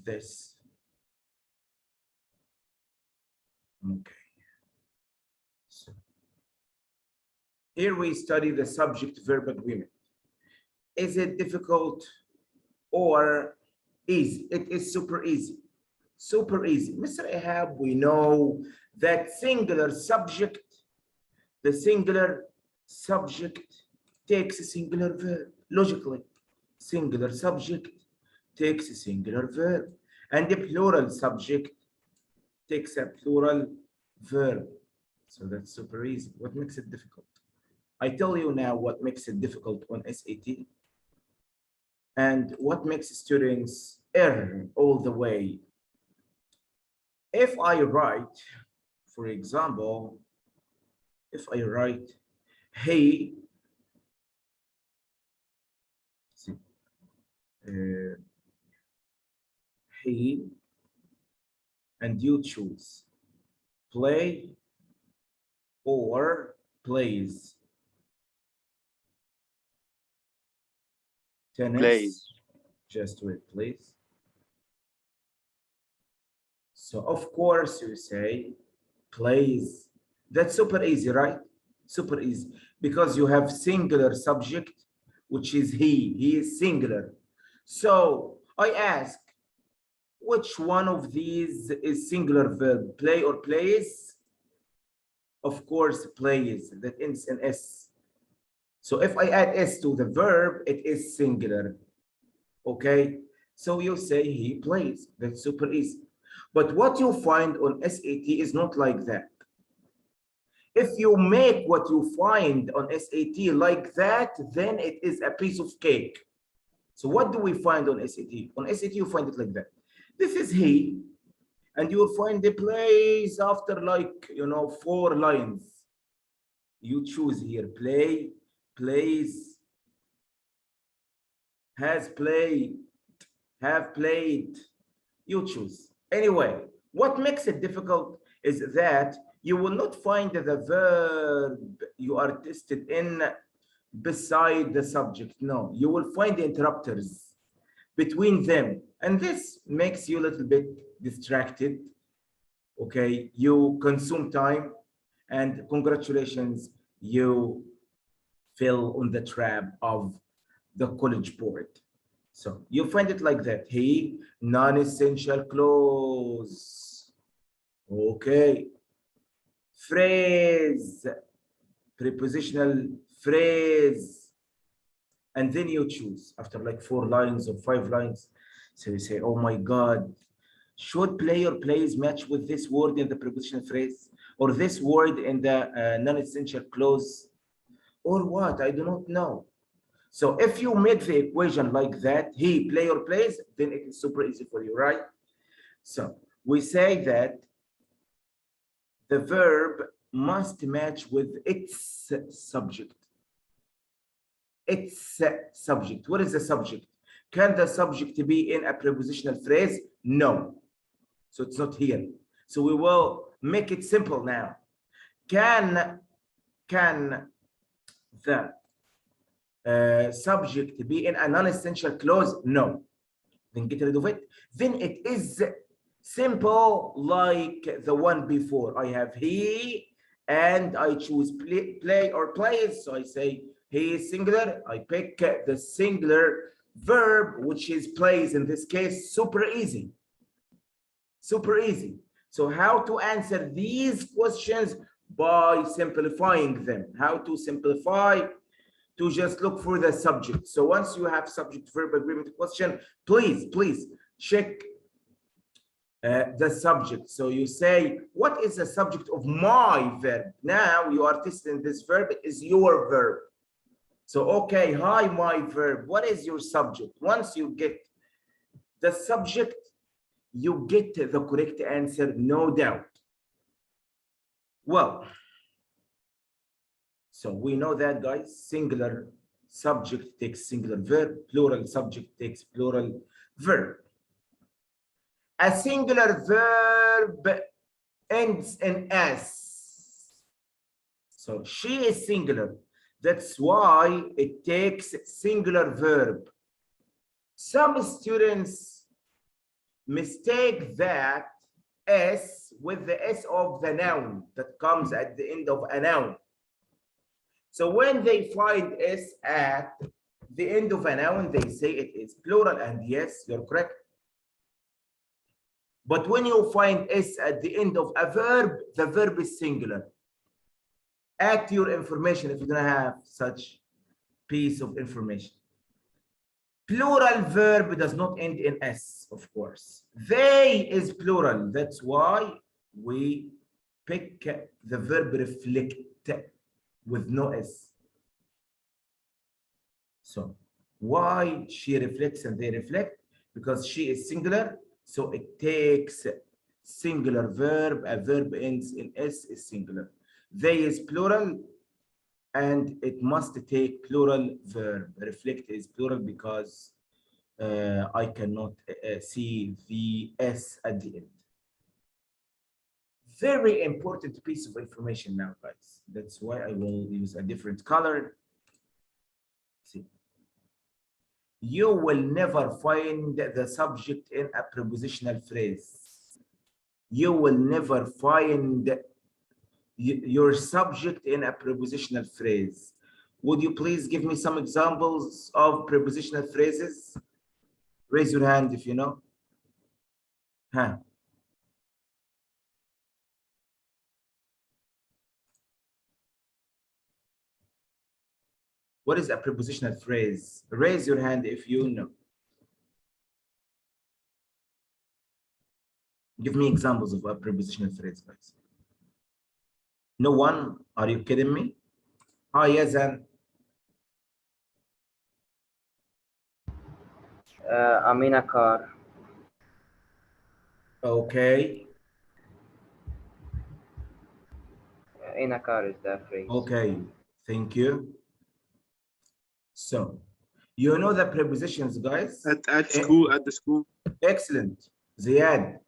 this. Okay. So here we study the subject-verb agreement. Is it difficult or easy? It is super easy. Super easy. Mr. Ehab, we know that singular subject, the singular subject takes a singular verb. Logically, singular subject takes a singular verb, and the plural subject takes a plural verb. So that's super easy. What makes it difficult? I tell you now what makes it difficult on SAT and what makes students err all the way. If I write, for example, if I write, he, he, and you choose play or plays. Tennis. Plays. Just wait, please. So of course you say plays. That's super easy, right? Super easy because you have singular subject, which is he. He is singular. So I ask, which one of these is singular verb? Play or plays? Of course, plays. That ends in S. So if I add S to the verb, it is singular. Okay? So you say he plays. That's super easy. But what you find on SAT is not like that. If you make what you find on SAT like that, then it is a piece of cake. So what do we find on SAT? On SAT, you find it like that. This is he, and you will find the plays after like, 4 lines. You choose here, play, plays, has played, have played. You choose. Anyway, what makes it difficult is that you will not find the verb you are tested in beside the subject. No, you will find the interrupters between them. And this makes you a little bit distracted. Okay, you consume time, and congratulations, you fell on the trap of the college board. So you find it like that. He, non-essential clause. Okay. Phrase, prepositional phrase. And then you choose after like 4 lines or 5 lines. So you say, oh my God, should play or plays match with this word in the prepositional phrase or this word in the non-essential clause or what? I do not know. So if you make the equation like that, he, play or plays, then it is super easy for you, right? So we say that the verb must match with its subject. Its subject. What is the subject? Can the subject be in a prepositional phrase? No. So it's not here. So we will make it simple now. Can the subject be in a non-essential clause? No. Then get rid of it. Then it is simple like the one before. I have he and I choose play or plays. So I say he is singular. I pick the singular verb, which is plays in this case. Super easy. Super easy. So how to answer these questions? By simplifying them. How to simplify? To just look for the subject. So once you have subject-verb agreement question, please check the subject. So you say, what is the subject of my verb? Now you are testing this verb, it is your verb. So, okay, hi, my verb. What is your subject? Once you get the subject, you get the correct answer, no doubt. Well, so we know that, guys, singular subject takes singular verb, plural subject takes plural verb. A singular verb ends in S. So she is singular. That's why it takes singular verb. Some students mistake that S with the S of the noun that comes at the end of a noun. So when they find S at the end of a noun, they say it is plural, and yes, you're correct. But when you find S at the end of a verb, the verb is singular. Add to your information if you don't have such piece of information. Plural verb does not end in S, of course. They is plural. That's why we pick the verb reflect with no S. So why she reflects and they reflect? Because she is singular, so it takes singular verb. A verb ends in S is singular. They is plural, and it must take plural verb. Reflect is plural because I cannot see the S at the end. Very important piece of information now, guys. That's why I will use a different color. See. You will never find the subject in a prepositional phrase. You will never find your subject in a prepositional phrase. Would you please give me some examples of prepositional phrases? Raise your hand if you know. Huh. What is a prepositional phrase? Raise your hand if you know. Give me examples of a prepositional phrase, guys. No one? Are you kidding me? Ah, yes, and I'm in a car. okay. In a car is the phrase. Okay, thank you. So, you know the prepositions, guys? At school, at the school. Excellent. Ziyad.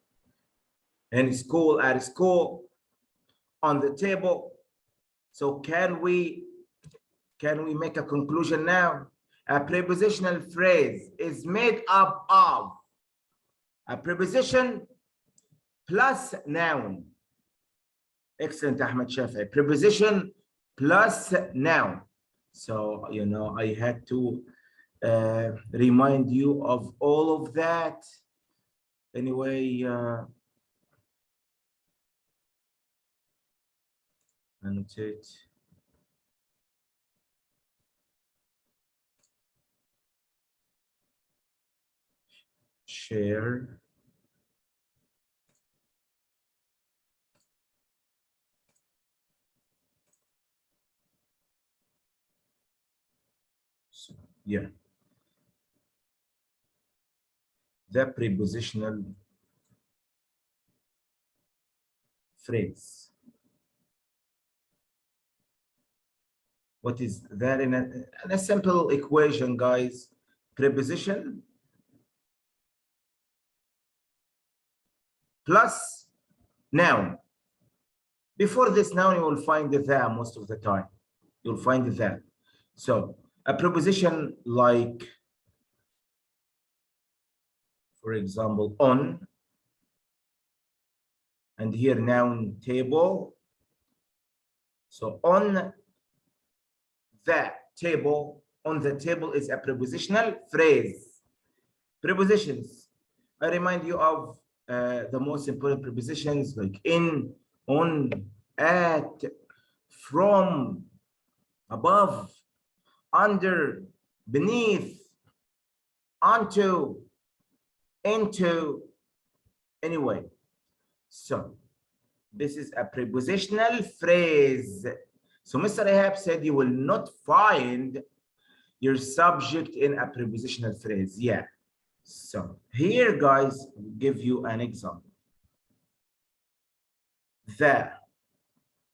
In school, at school, on the table. So can we make a conclusion now? A prepositional phrase is made up of a preposition plus noun. Excellent, Ahmed Shafi. Preposition plus noun. So, you know, I had to remind you of all of that. Anyway, annotate. Share. So, yeah. The prepositional phrase. What is that in a simple equation, guys? Preposition plus noun. Before this noun, you will find the most of the time. You'll find the. So a preposition like, for example, on, and here noun table. So on the table, on the table is a prepositional phrase. Prepositions. I remind you of the most important prepositions like in, on, at, from, above, under, beneath, onto, into. Anyway, so this is a prepositional phrase. So Mr. Ehab said you will not find your subject in a prepositional phrase. Yeah. So here, guys, I'll give you an example. The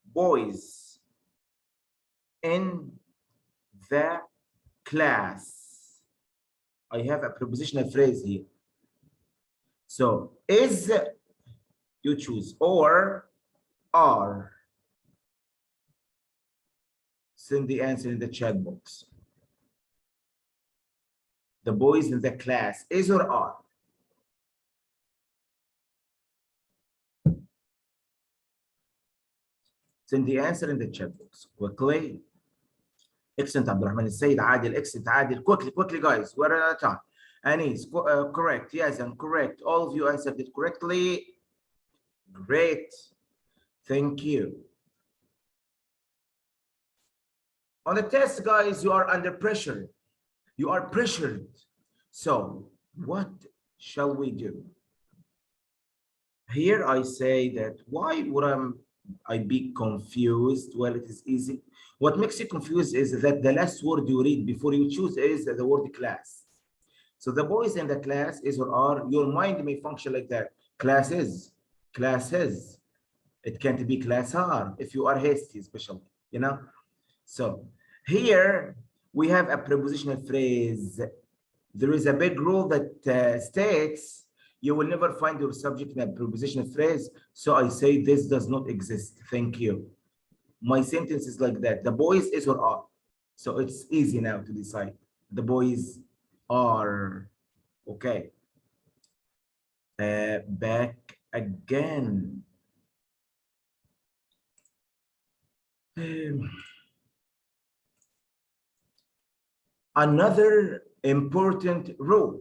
boys in the class. I have a prepositional phrase here. So is, you choose, or are. Send the answer in the chat box. The boys in the class, is or are? Send the answer in the chat box quickly. Excellent, Abdurrahman Said, Adil, excellent, Adil. Quickly, guys. We're out of time. Anis, correct. Yes, and correct. All of you answered it correctly. Great. Thank you. On the test, guys, you are under pressure. You are pressured. So what shall we do? Here I say that why would I be confused? Well, it is easy. What makes you confused is that the last word you read before you choose is the word class. So the boys in the class is or are, your mind may function like that. Classes. It can't be class are if you are hasty, especially, you know. So here we have a prepositional phrase. There is a big rule that states you will never find your subject in a prepositional phrase. So I say this does not exist. Thank you. My sentence is like that. The boys is or are. So it's easy now to decide. The boys are. Okay. Back again. Another important rule.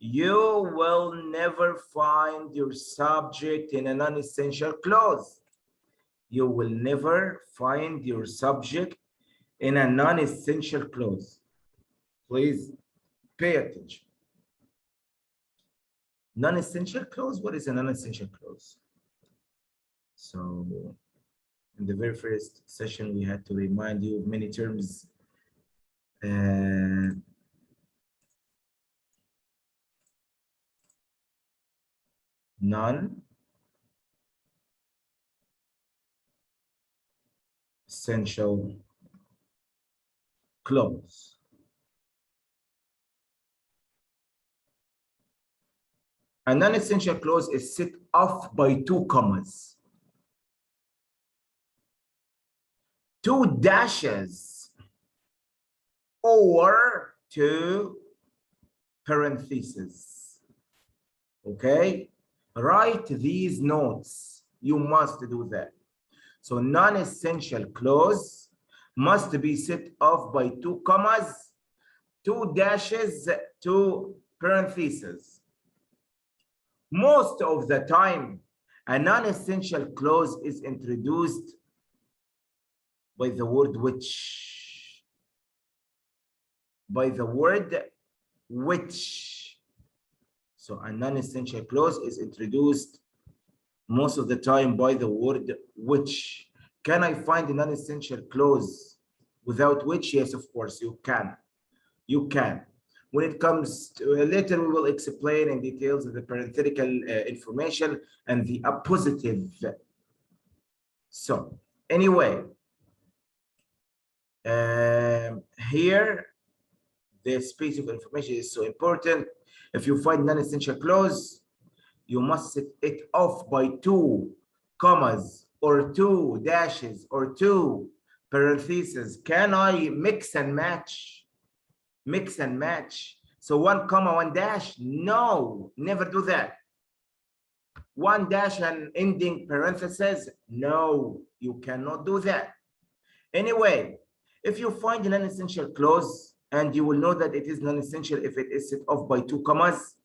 You will never find your subject in a non-essential clause. You will never find your subject in a non-essential clause. Please pay attention. Non-essential clause, what is a non-essential clause? So in the very first session, we had to remind you of many terms. Non-essential clause. A non-essential clause is set off by two commas, two dashes, or two parentheses. Okay? Write these notes. You must do that. So non-essential clause must be set off by two commas, two dashes, two parentheses. Most of the time, a non-essential clause is introduced by the word which. By the word which. So a non-essential clause is introduced most of the time by the word which. Can I find a non-essential clause without which? Yes, of course, you can. You can. When it comes to later, we will explain in details the parenthetical information and the appositive. So anyway, here the space of information is so important. If you find non-essential clause, you must set it off by two commas or two dashes or two parentheses. Can I mix and match? Mix and match. So 1 comma, 1 dash? No, never do that. 1 dash and ending parenthesis? No, you cannot do that. Anyway, if you find a non-essential clause, and you will know that it is non-essential if it is set off by 2 commas,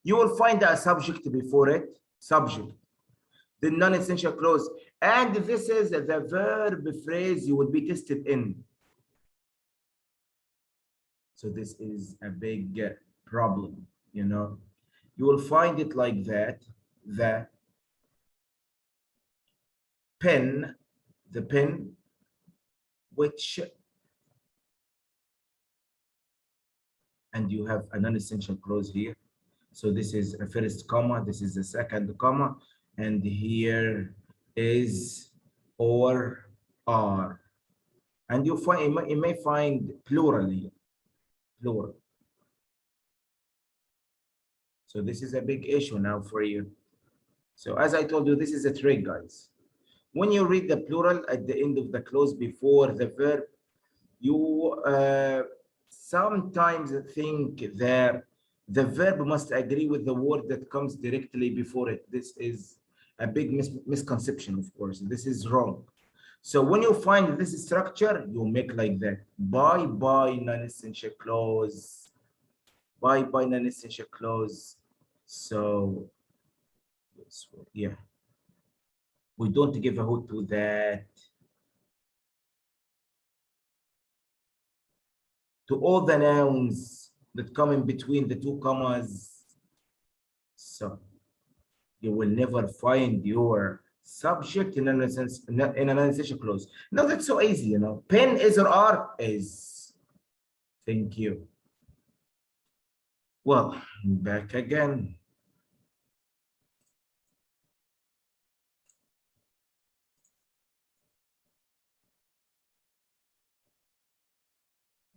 you will find a subject before it, subject, the non-essential clause, and this is the verb phrase you will be tested in. So this is a big problem, you know. You will find it like that, the pen, which, and you have a non-essential clause here. So this is a first comma, this is the second comma, and here is or are. And you find, you may find plural here, plural. So this is a big issue now for you. So as I told you, this is a trick, guys. When you read the plural at the end of the clause before the verb, you sometimes think that the verb must agree with the word that comes directly before it. This is a big misconception, of course. This is wrong. So when you find this structure, you make like that. By non-essential clause. By non-essential clause. So yeah, we don't give a hoot to that. To all the nouns that come in between the two commas. So you will never find your subject in an essential clause. No, that's so easy, you know. Pen is or are is. Thank you. Well, back again.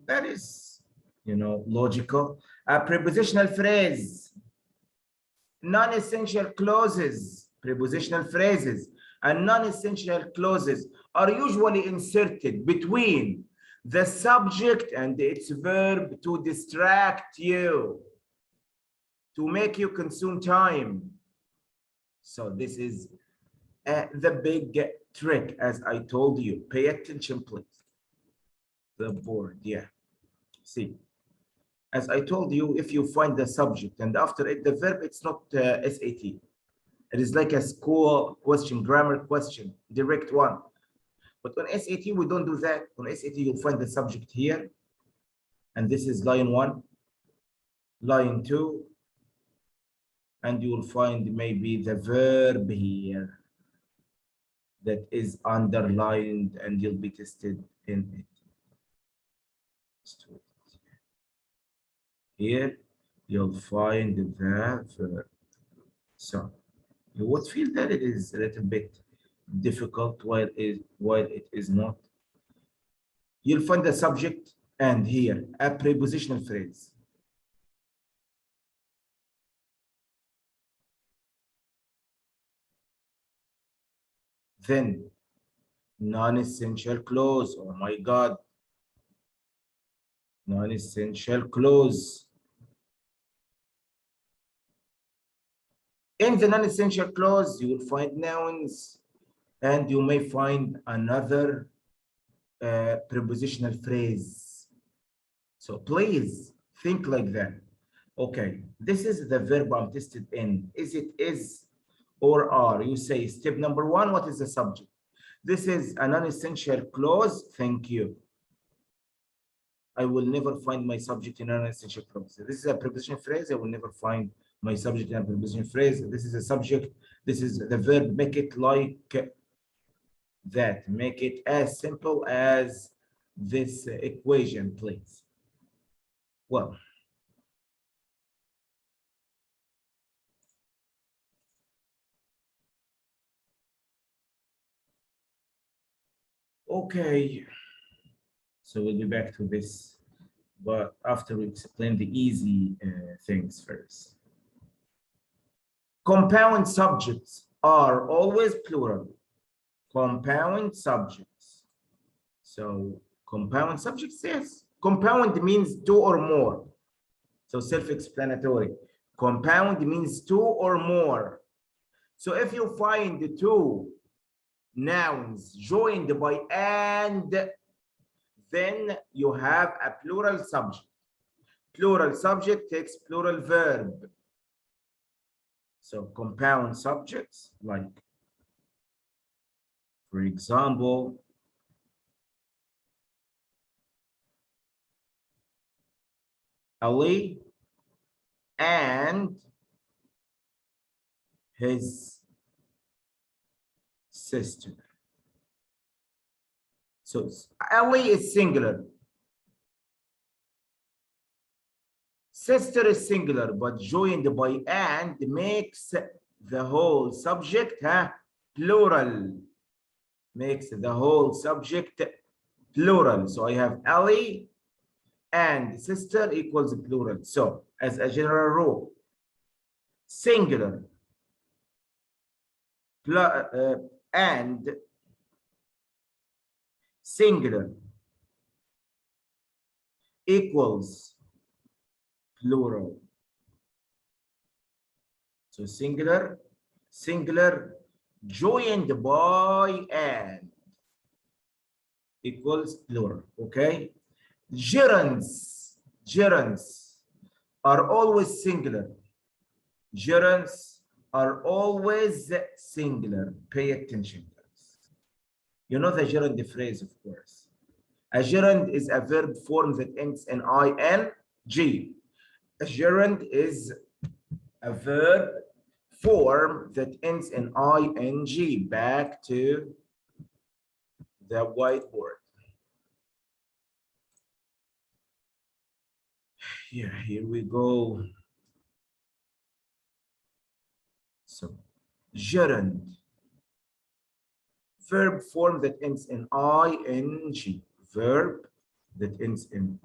That is, you know, logical. A prepositional phrase, non-essential clauses, prepositional phrases, and non-essential clauses are usually inserted between the subject and its verb to distract you, to make you consume time. So this is the big trick, as I told you. Pay attention, please. The board, yeah. See, as I told you, if you find the subject and after it the verb, it's not SAT. It is like a school question, grammar question, direct one. But on SAT, we don't do that. On SAT, you'll find the subject here. And this is line 1, line 2. And you will find maybe the verb here that is underlined, and you'll be tested in it. Here, you'll find the verb. So you would feel that it is a little bit difficult while it is not. You'll find the subject and here a prepositional phrase. Then non-essential clause. Oh my God. Non-essential clause. In the non-essential clause, you will find nouns, and you may find another prepositional phrase. So please think like that. Okay, this is the verb I'm tested in. Is it is or are? You say step number 1, what is the subject? This is a non-essential clause. Thank you. I will never find my subject in an non-essential clause. This is a prepositional phrase. I will never find my subject in a prepositional phrase. This is a subject. This is the verb. Make it like that. Make it as simple as this equation, please. Well, okay. So we'll be back to this, but after we explain the easy things first. Compound subjects are always plural. Compound subjects. So compound subjects, yes. Compound means 2 or more. So self-explanatory. Compound means 2 or more. So if you find the 2 nouns joined by and, then you have a plural subject. Plural subject takes plural verb. So compound subjects, like, for example, Ali and his sister. So Ali is singular. Sister is singular, but joined by and makes the whole subject plural. Makes the whole subject plural. So I have Ali and sister equals plural. So as a general rule, singular and singular equals plural. So singular joined by and equals plural. Okay. Gerunds are always singular. Gerunds are always singular. Pay attention, guys. You know the gerund phrase, of course. A gerund is a verb form that ends in ing. A gerund is a verb form that ends in ing. Back to the whiteboard. Here we go. So, gerund, verb form that ends in ing. Verb that ends in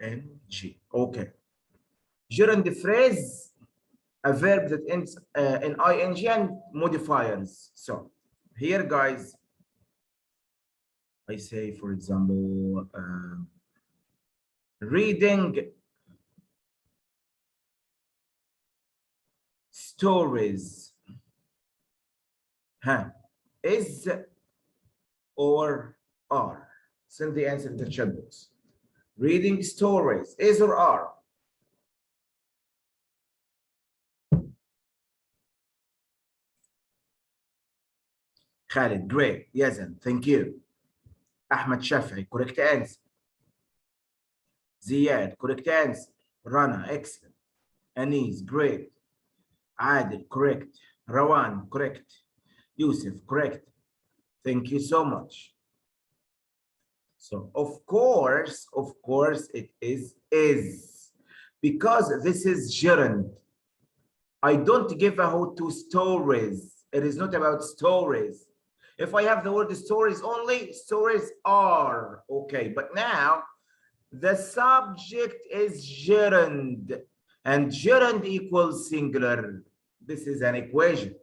ing. Okay. Gerund phrase, a verb that ends in ing and modifiers. So, here, guys, I say, for example, reading stories. Is or are? Send the answer in the chat box. Reading stories, is or are? Khalid, great. Yazan, thank you. Ahmed Shafi, correct answer. Ziyad, correct answer. Rana, excellent. Anis, great. Adil, correct. Rawan, correct. Yusuf, correct. Thank you so much. So, of course, it is. Because this is gerund. I don't give a how to stories. It is not about stories. If I have the word stories only, stories are. Okay, but now the subject is gerund. And gerund equals singular. This is an equation.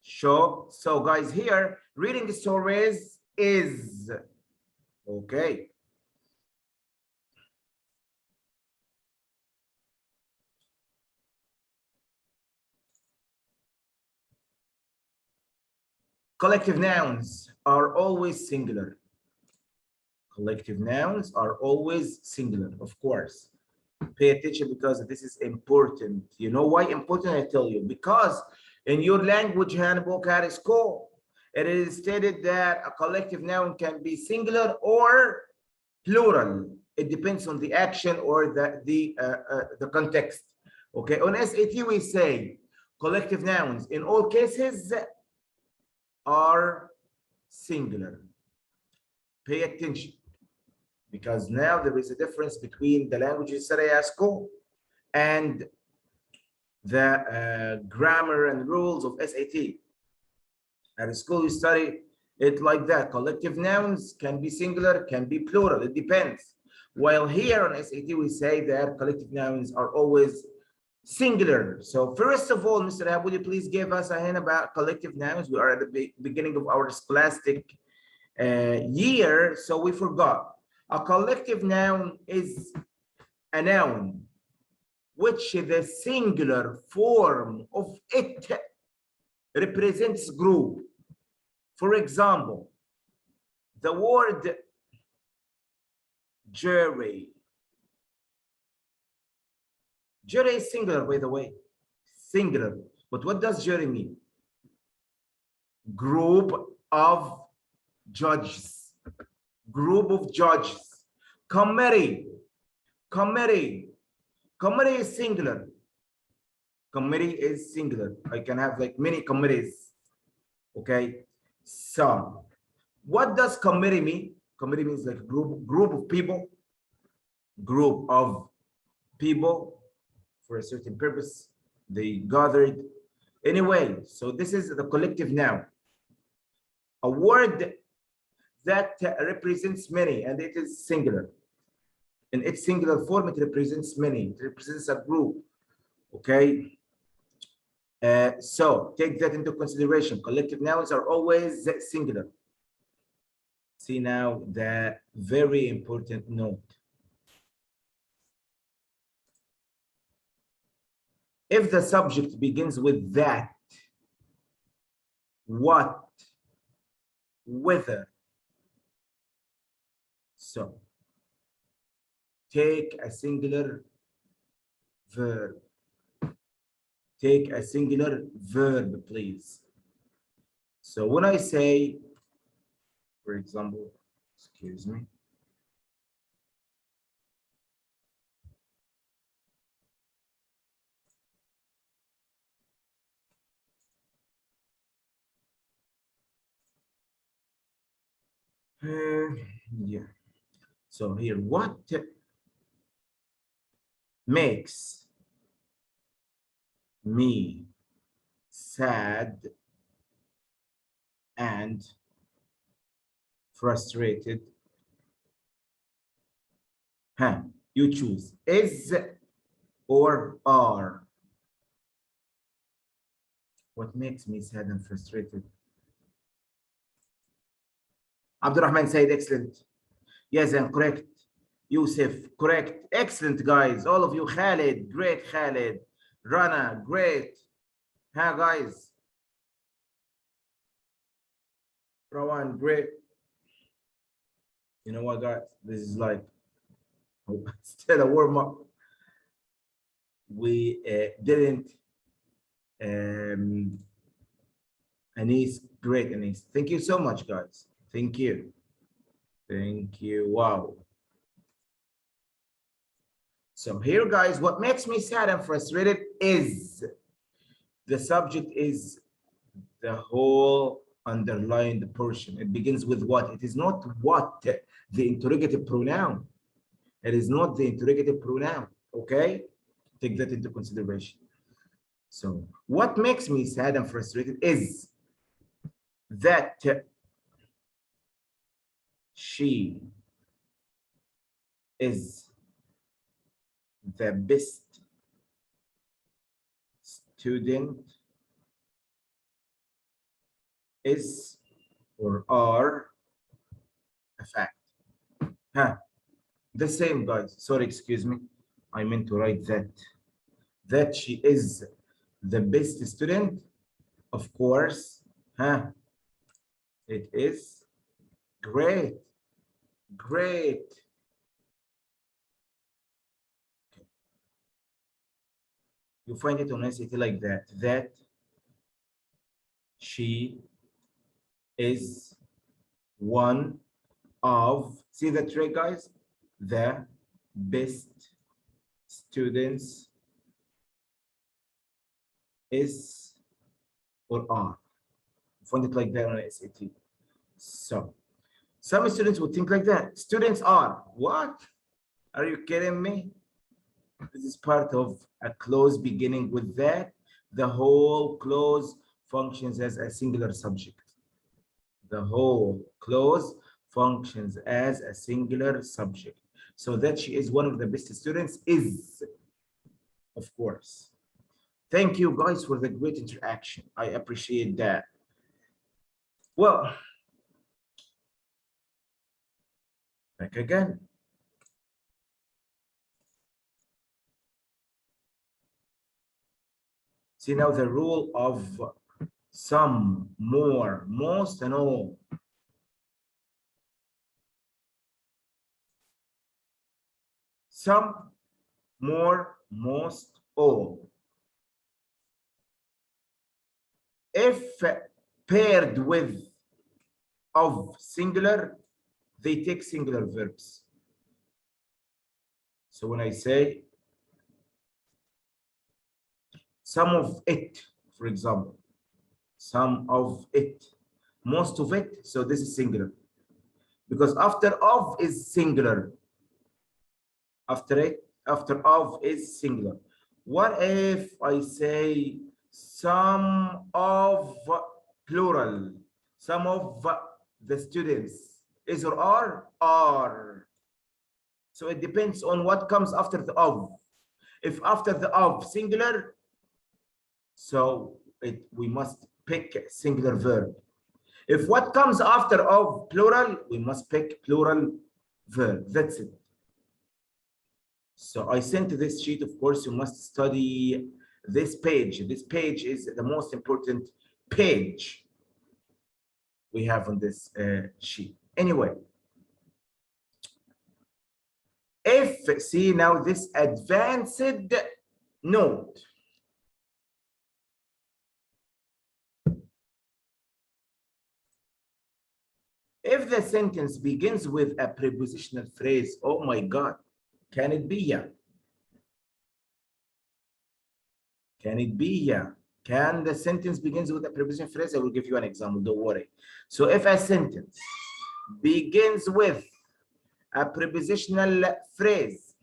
So guys, here, reading stories is. Okay. Collective nouns are always singular. Collective nouns are always singular, of course. Pay attention because this is important. You know why important? I tell you. Because in your language handbook at school, it is stated that a collective noun can be singular or plural. It depends on the action or the context. Okay. On SAT, we say collective nouns in all cases are singular. Pay attention, because now there is a difference between the languages that I school and the grammar and rules of SAT. At school, you study it like that. Collective nouns can be singular, can be plural. It depends. While here on SAT, we say that collective nouns are always singular. So first of all, Mr. Ehab, would you please give us a hint about collective nouns? We are at the beginning of our scholastic year, so we forgot. A collective noun is a noun which the singular form of it represents group. For example, the word jury. Jury is singular, by the way, singular. But what does jury mean? Group of judges. Group of judges. Committee. Committee is singular. Committee is singular. I can have like many committees. Okay. So what does committee mean? Committee means like group of people. Group of people for a certain purpose. They gathered. Anyway, so this is the collective noun. A word that represents many, and it is singular. In its singular form, it represents many. It represents a group. Okay. So take that into consideration. Collective nouns are always singular. See now the very important note. If the subject begins with that, what, whether. So take a singular verb. Take a singular verb, please. So when I say, for example, excuse me. Yeah. So here, what makes me sad and frustrated? You choose is or are. What makes me sad and frustrated? Abdurrahman said excellent. Yes, and correct. Yusuf, correct. Excellent, guys. All of you. Khalid, great, Khalid. Rana, great. Guys. Rawan, great. You know what, guys? This is like still a warm up. We didn't. Anis, great, Anis. Thank you so much, guys. Thank you. Thank you. Wow. So here, guys, what makes me sad and frustrated is the subject is the whole underlined portion. It begins with what? It is not what, the interrogative pronoun. It is not the interrogative pronoun, okay? Take that into consideration. So what makes me sad and frustrated is that she is the best student, is or are a fact. The same, guys. Sorry, excuse me. I meant to write that. That she is the best student, of course. It is great. Great. Okay. You find it on SAT like that. That she is one of, see the trick, guys? The best students is or are. You find it like that on SAT. So some students would think like that. Students are what? Are you kidding me? This is part of a clause beginning with that. The whole clause functions as a singular subject. The whole clause functions as a singular subject. So that she is one of the best students is, of course. Thank you, guys, for the great interaction. I appreciate that. Well, back again. See now the rule of some, more, most, and all. Some, more, most, all. If paired with of singular, they take singular verbs. So when I say some of it, for example, some of it, most of it, so this is singular. Because after of is singular. After it, after of is singular. What if I say some of plural? Some of the students is or are. So it depends on what comes after the of. If after the of singular, so we must pick singular verb. If what comes after of plural, we must pick plural verb. That's it. So I sent this sheet. Of course, you must study this page. This page is the most important page. we have on this sheet. Anyway, if, see now this advanced note. If the sentence begins with a prepositional phrase, oh my God, can it be? Yeah. Can it be? Yeah. Can the sentence begins with a prepositional phrase? I will give you an example, don't worry. So if a sentence begins with a prepositional phrase,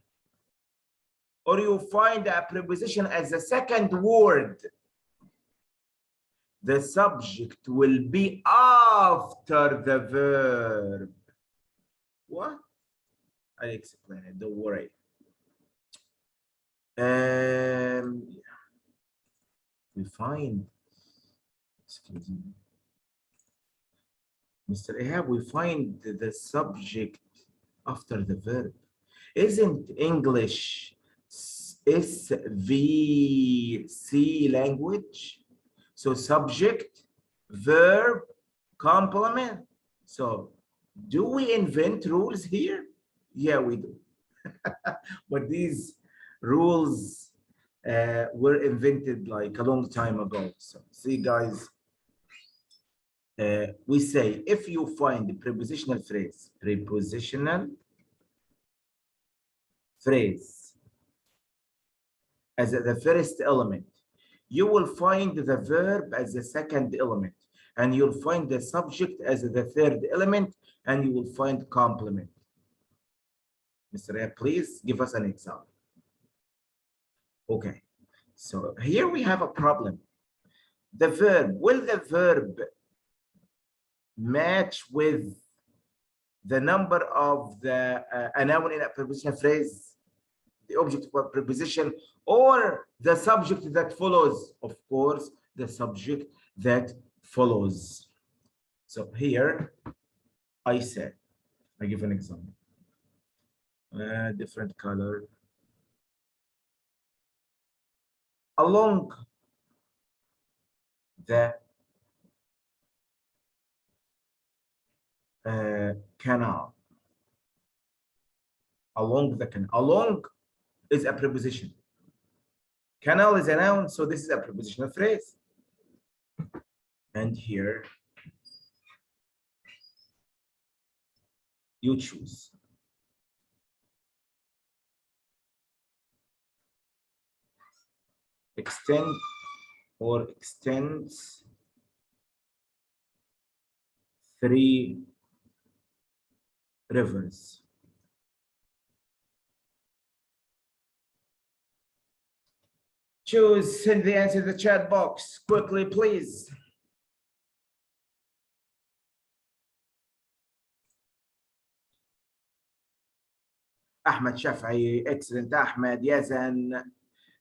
or you find a preposition as a second word, the subject will be after the verb. What? I'll explain it, don't worry. We find, excuse me, Mr. Ehab, we find the subject after the verb. Isn't English SVC language? So subject, verb, complement. So do we invent rules here? Yeah, we do. But these rules were invented like a long time ago. So see guys, we say if you find the prepositional phrase as the first element, you will find the verb as the second element, and you'll find the subject as the third element, and you will find complement. Mr. Ray, please give us an example. Okay, so here we have a problem. The verb, will the verb match with the number of the a noun in a prepositional phrase, the object of a preposition, or the subject that follows? Of course, the subject that follows. So here I said, I give an example. Different color. Along the canal. Along the canal. Along is a preposition. Canal is a noun, so this is a prepositional phrase. And here you choose. Extend or extends 3 rivers. Choose, send the answer to the chat box quickly, please. Ahmed Shaf'i, excellent. Ahmed, Yazan,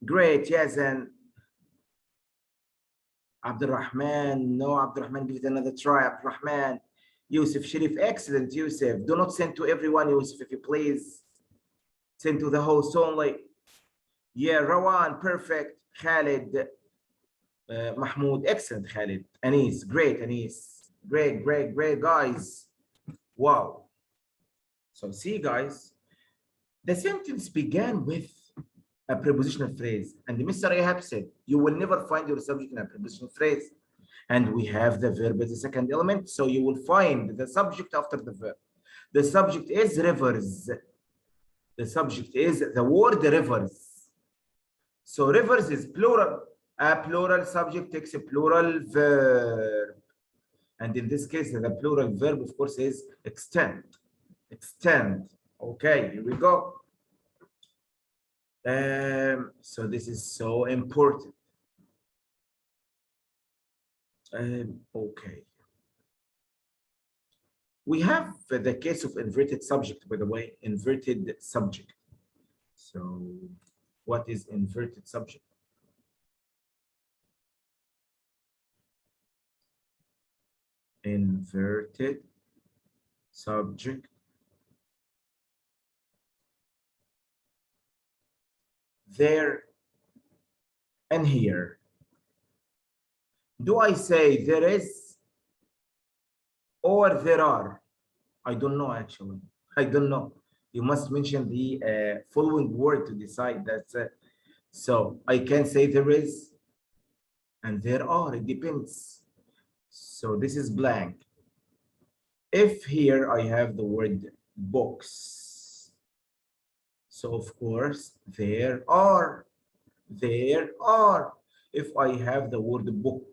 great. Yazan. Abdurrahman, no, Abdurrahman, give it another try. Abdurrahman, Yusuf Sharif, excellent. Yusuf, do not send to everyone, Yusuf, if you please. Send to the host only. Yeah, Rawan, perfect. Khalid, Mahmoud, excellent. Khalid, Anis, great. Anis, great, great, great, guys. Wow. So see, guys, the sentence began with a prepositional phrase, and Mr. Ehab said you will never find your subject in a prepositional phrase, and we have the verb as the second element, so you will find the subject after the verb. The subject is rivers. The subject is the word rivers. So rivers is plural. A plural subject takes a plural verb, and in this case the plural verb of course is extend. Extend. Okay, here we go. So this is so important. Okay. We have the case of inverted subject, by the way, inverted subject. So what is inverted subject? Inverted subject. There and here. Do I say there is or there are. I don't know actually. I don't know. You must mention the following word to decide. That's it. So I can say there is and there are. It depends. So this is blank. If here I have the word books, so of course there are. There are. If I have the word book,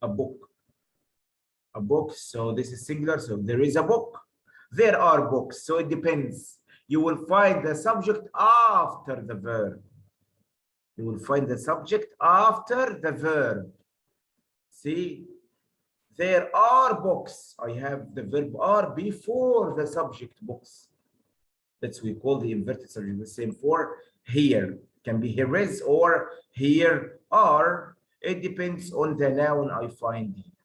a book, a book, so this is singular, so there is a book. There are books, so it depends. You will find the subject after the verb. You will find the subject after the verb. See, there are books. I have the verb are before the subject books. That's we call the inverted subject. The same for here. Can be here is or here are. It depends on the noun I find here.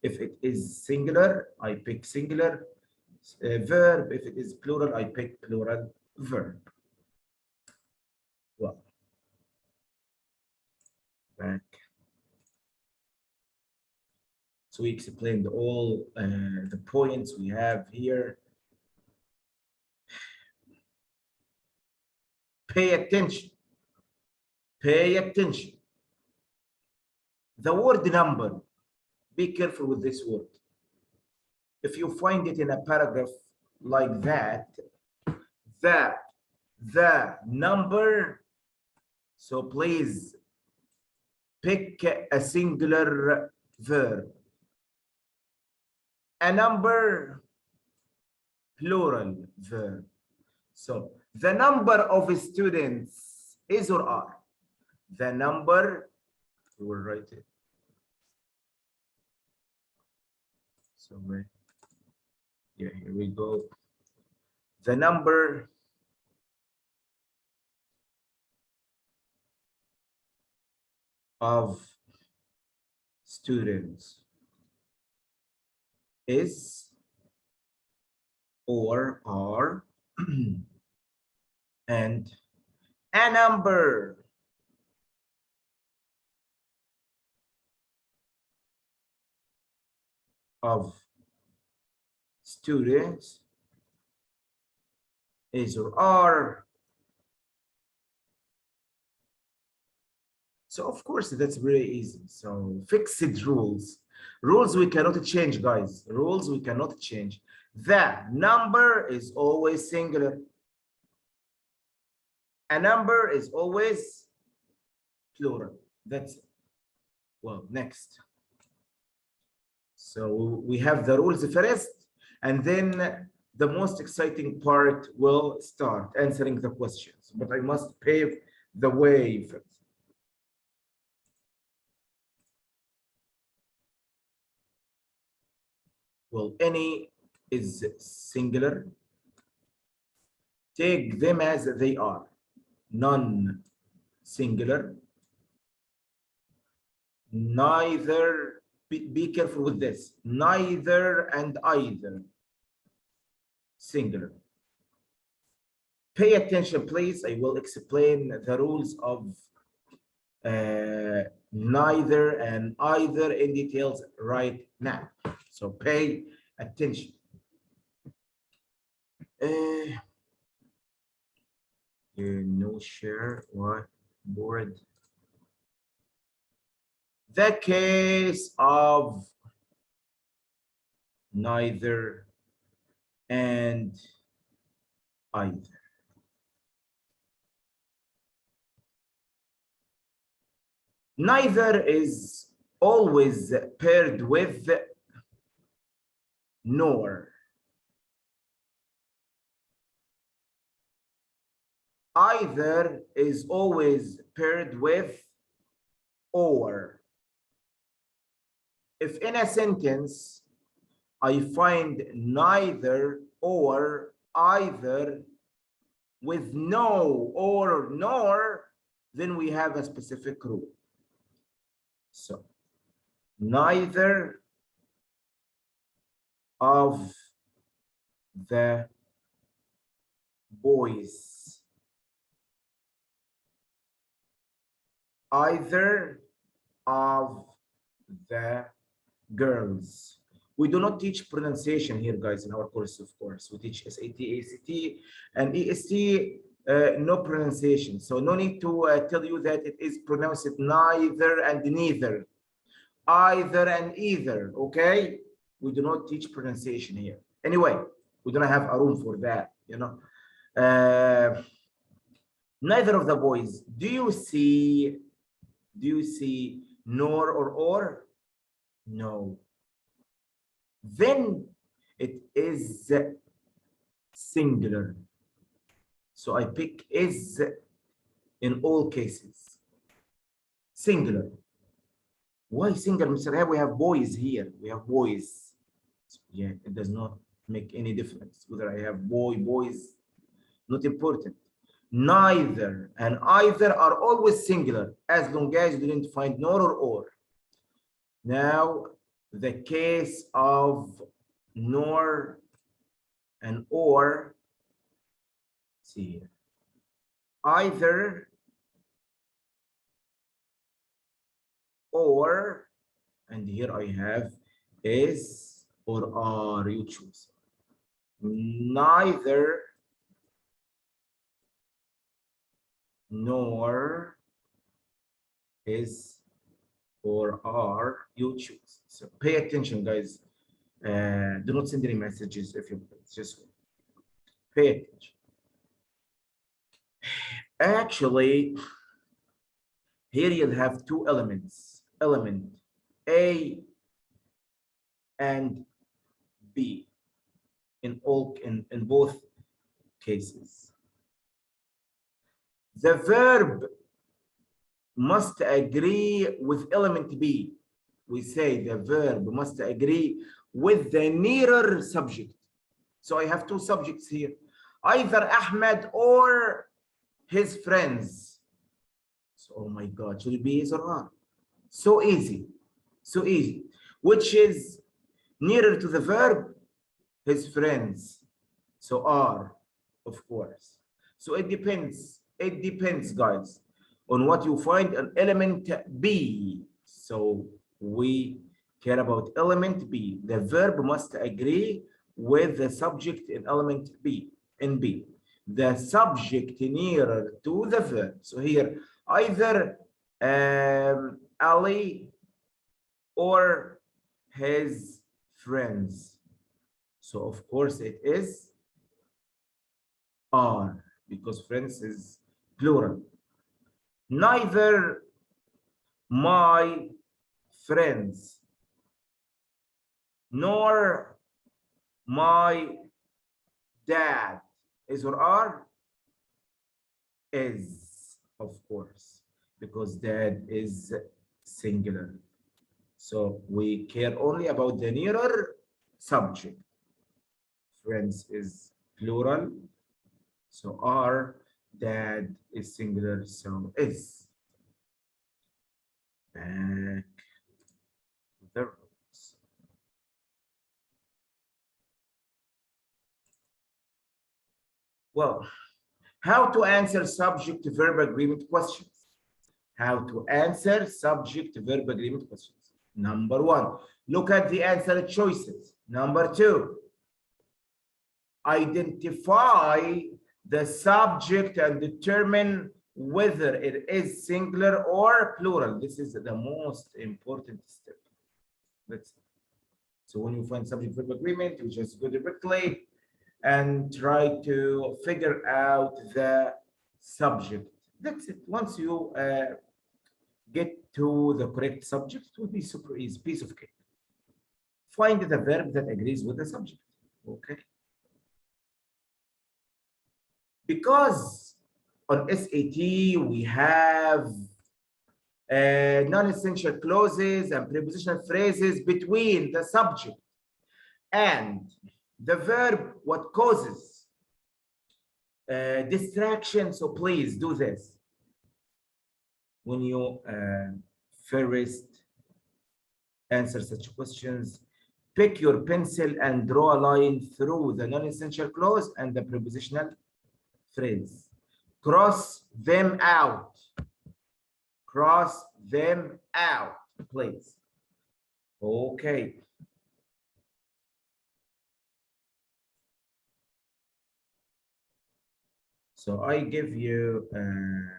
If it is singular, I pick singular verb. If it is plural, I pick plural verb. Well, back. So we explained all the points we have here. Pay attention. Pay attention. The word number. Be careful with this word. If you find it in a paragraph like that, the number, so please pick a singular verb. A number, plural verb. So the number of students is or are. The number, we will write it. So yeah, here we go. The number of students is or are and a number of students is or are. So of course that's very easy. So fixed rules. Rules we cannot change, guys. Rules we cannot change. The number is always singular. A number is always plural. That's it. Well, next. So we have the rules first, and then the most exciting part will start answering the questions. But I must pave the way first. Well, any is singular. Take them as they are. None singular. Neither, be careful with this. Neither and either singular. Pay attention, please. I will explain the rules of neither and either in details right now. So pay attention. No share what board. The case of neither and either. Neither is always paired with nor. Either is always paired with or. If in a sentence I find neither or either with no or nor, then we have a specific rule. So neither of the boys, either of the girls. We do not teach pronunciation here, guys, in our course, of course. We teach SAT, ACT, and EST, no pronunciation. So no need to tell you that it is pronounced neither and neither, either and either, okay? We do not teach pronunciation here. Anyway, we don't have a room for that, you know. Neither of the boys. Do you see nor or? No. Then it is singular. So I pick is in all cases. Singular. Why singular, Mr. Ehab? We have boys here. We have boys. Yeah, it does not make any difference whether I have boys. Not important. Neither and either are always singular as long as you didn't find nor or. Now, the case of nor and or, see here, either or, and here I have is or are, you choose. Neither nor is or are, you choose. So pay attention, guys. Do not send any messages if you just pay attention. Actually, here you'll have two elements, element A and B in both cases. The verb must agree with element B. We say the verb must agree with the nearer subject. So I have two subjects here, either Ahmed or his friends. So, oh my God, should it be is or are? So easy, so easy. Which is nearer to the verb? His friends. So are, of course. So it depends, guys, on what you find an element B. So we care about element B. The verb must agree with the subject in element B, in B. The subject nearer to the verb. So here, either Ali or his friends. So of course it is are, because friends is plural. Neither my friends nor my dad is or are? Is, of course, because dad is singular. So we care only about the nearer subject. Friends is plural. So are, dad is singular, so is. Back to the roots. Well, how to answer subject-verb agreement questions? How to answer subject-verb agreement questions. Number one, look at the answer choices. Number two, identify the subject and determine whether it is singular or plural. This is the most important step. That's it. So when you find subject-verb agreement, you just go directly and try to figure out the subject. That's it. Once you get to the correct subject, it will be super easy, piece of cake. Find the verb that agrees with the subject. Okay. Because on SAT we have non-essential clauses and prepositional phrases between the subject and the verb, what causes distraction. So please do this. When you first answer such questions, pick your pencil and draw a line through the non-essential clause and the prepositional phrase. Cross them out. Cross them out, please. Okay. So I give you an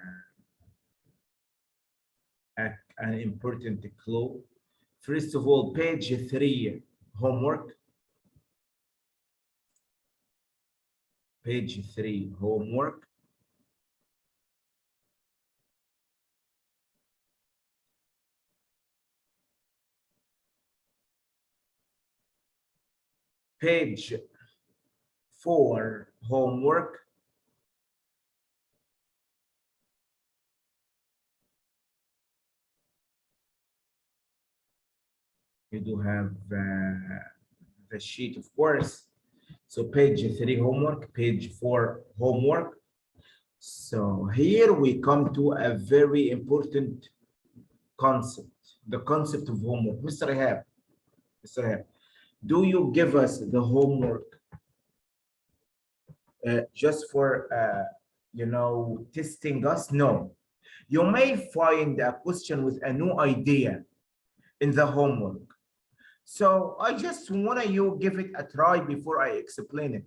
important clue. First of all, page 3, homework. Page 3, homework. Page 4, homework. You do have the sheet, of course. So page 3, homework, page 4, homework. So here we come to a very important concept, the concept of homework. Mr. Ehab, Mr. Ehab, do you give us the homework just for, testing us? No. You may find a question with a new idea in the homework. So I just want you give it a try before I explain it.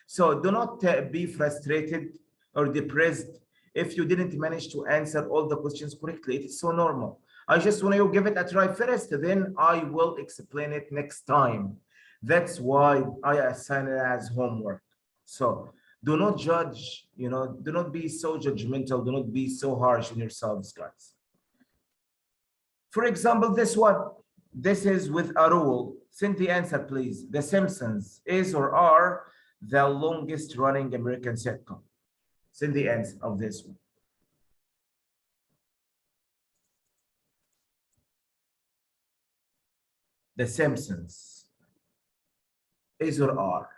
So do not be frustrated or depressed if you didn't manage to answer all the questions correctly. It is so normal. I just want you give it a try first, then I will explain it next time. That's why I assign it as homework. So do not judge, do not be so judgmental, do not be so harsh on yourselves, guys. For example, this one. This is with a rule. Send the answer, please. The Simpsons is or are the longest running American sitcom. Send the answer of this one. The Simpsons is or are.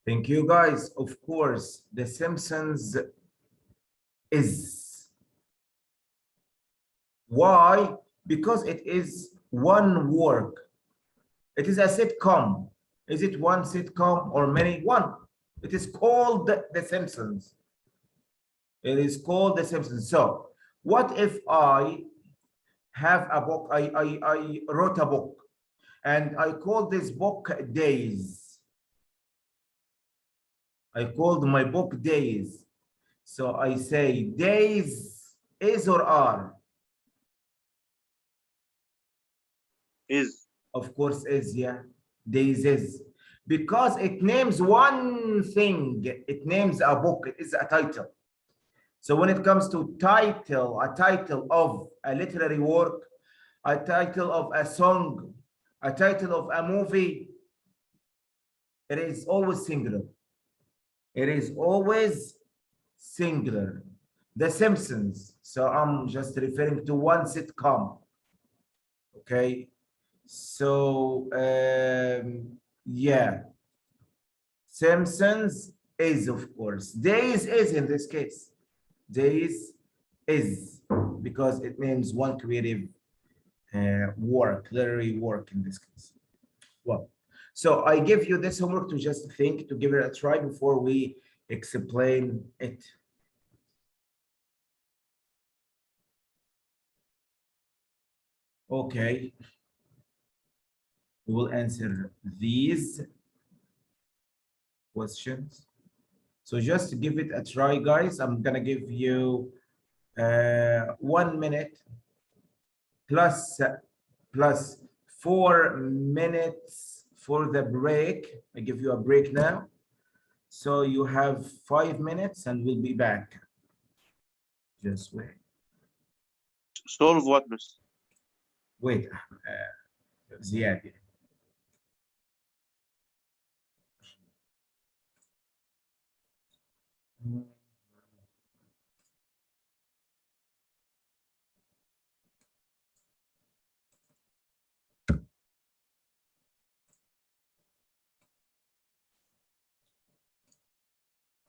Thank you, guys. Of course, The Simpsons is. Why? Because it is one work. It is a sitcom. Is it one sitcom or many? One. It is called The Simpsons. It is called The Simpsons. So, what if I have a book? I wrote a book, and I called this book Days. I called my book Days. So I say Days is or are? Is. Of course is, yeah. Days is. Because it names one thing. It names a book. It is a title. So when it comes to title, a title of a literary work, a title of a song, a title of a movie, it is always singular. It is always singular. The Simpsons. So I'm just referring to one sitcom. Okay. So yeah. Simpsons is, of course. Days is in this case. Days is because it means one creative work, literary work in this case. Well, so I give you this homework to just think, to give it a try before we explain it. Okay. We will answer these questions. So just to give it a try, guys, I'm gonna give you 1 minute plus 4 minutes for the break. I give you a break now. So you have 5 minutes and we'll be back. Just wait. Solve what, miss? Wait, Ziad.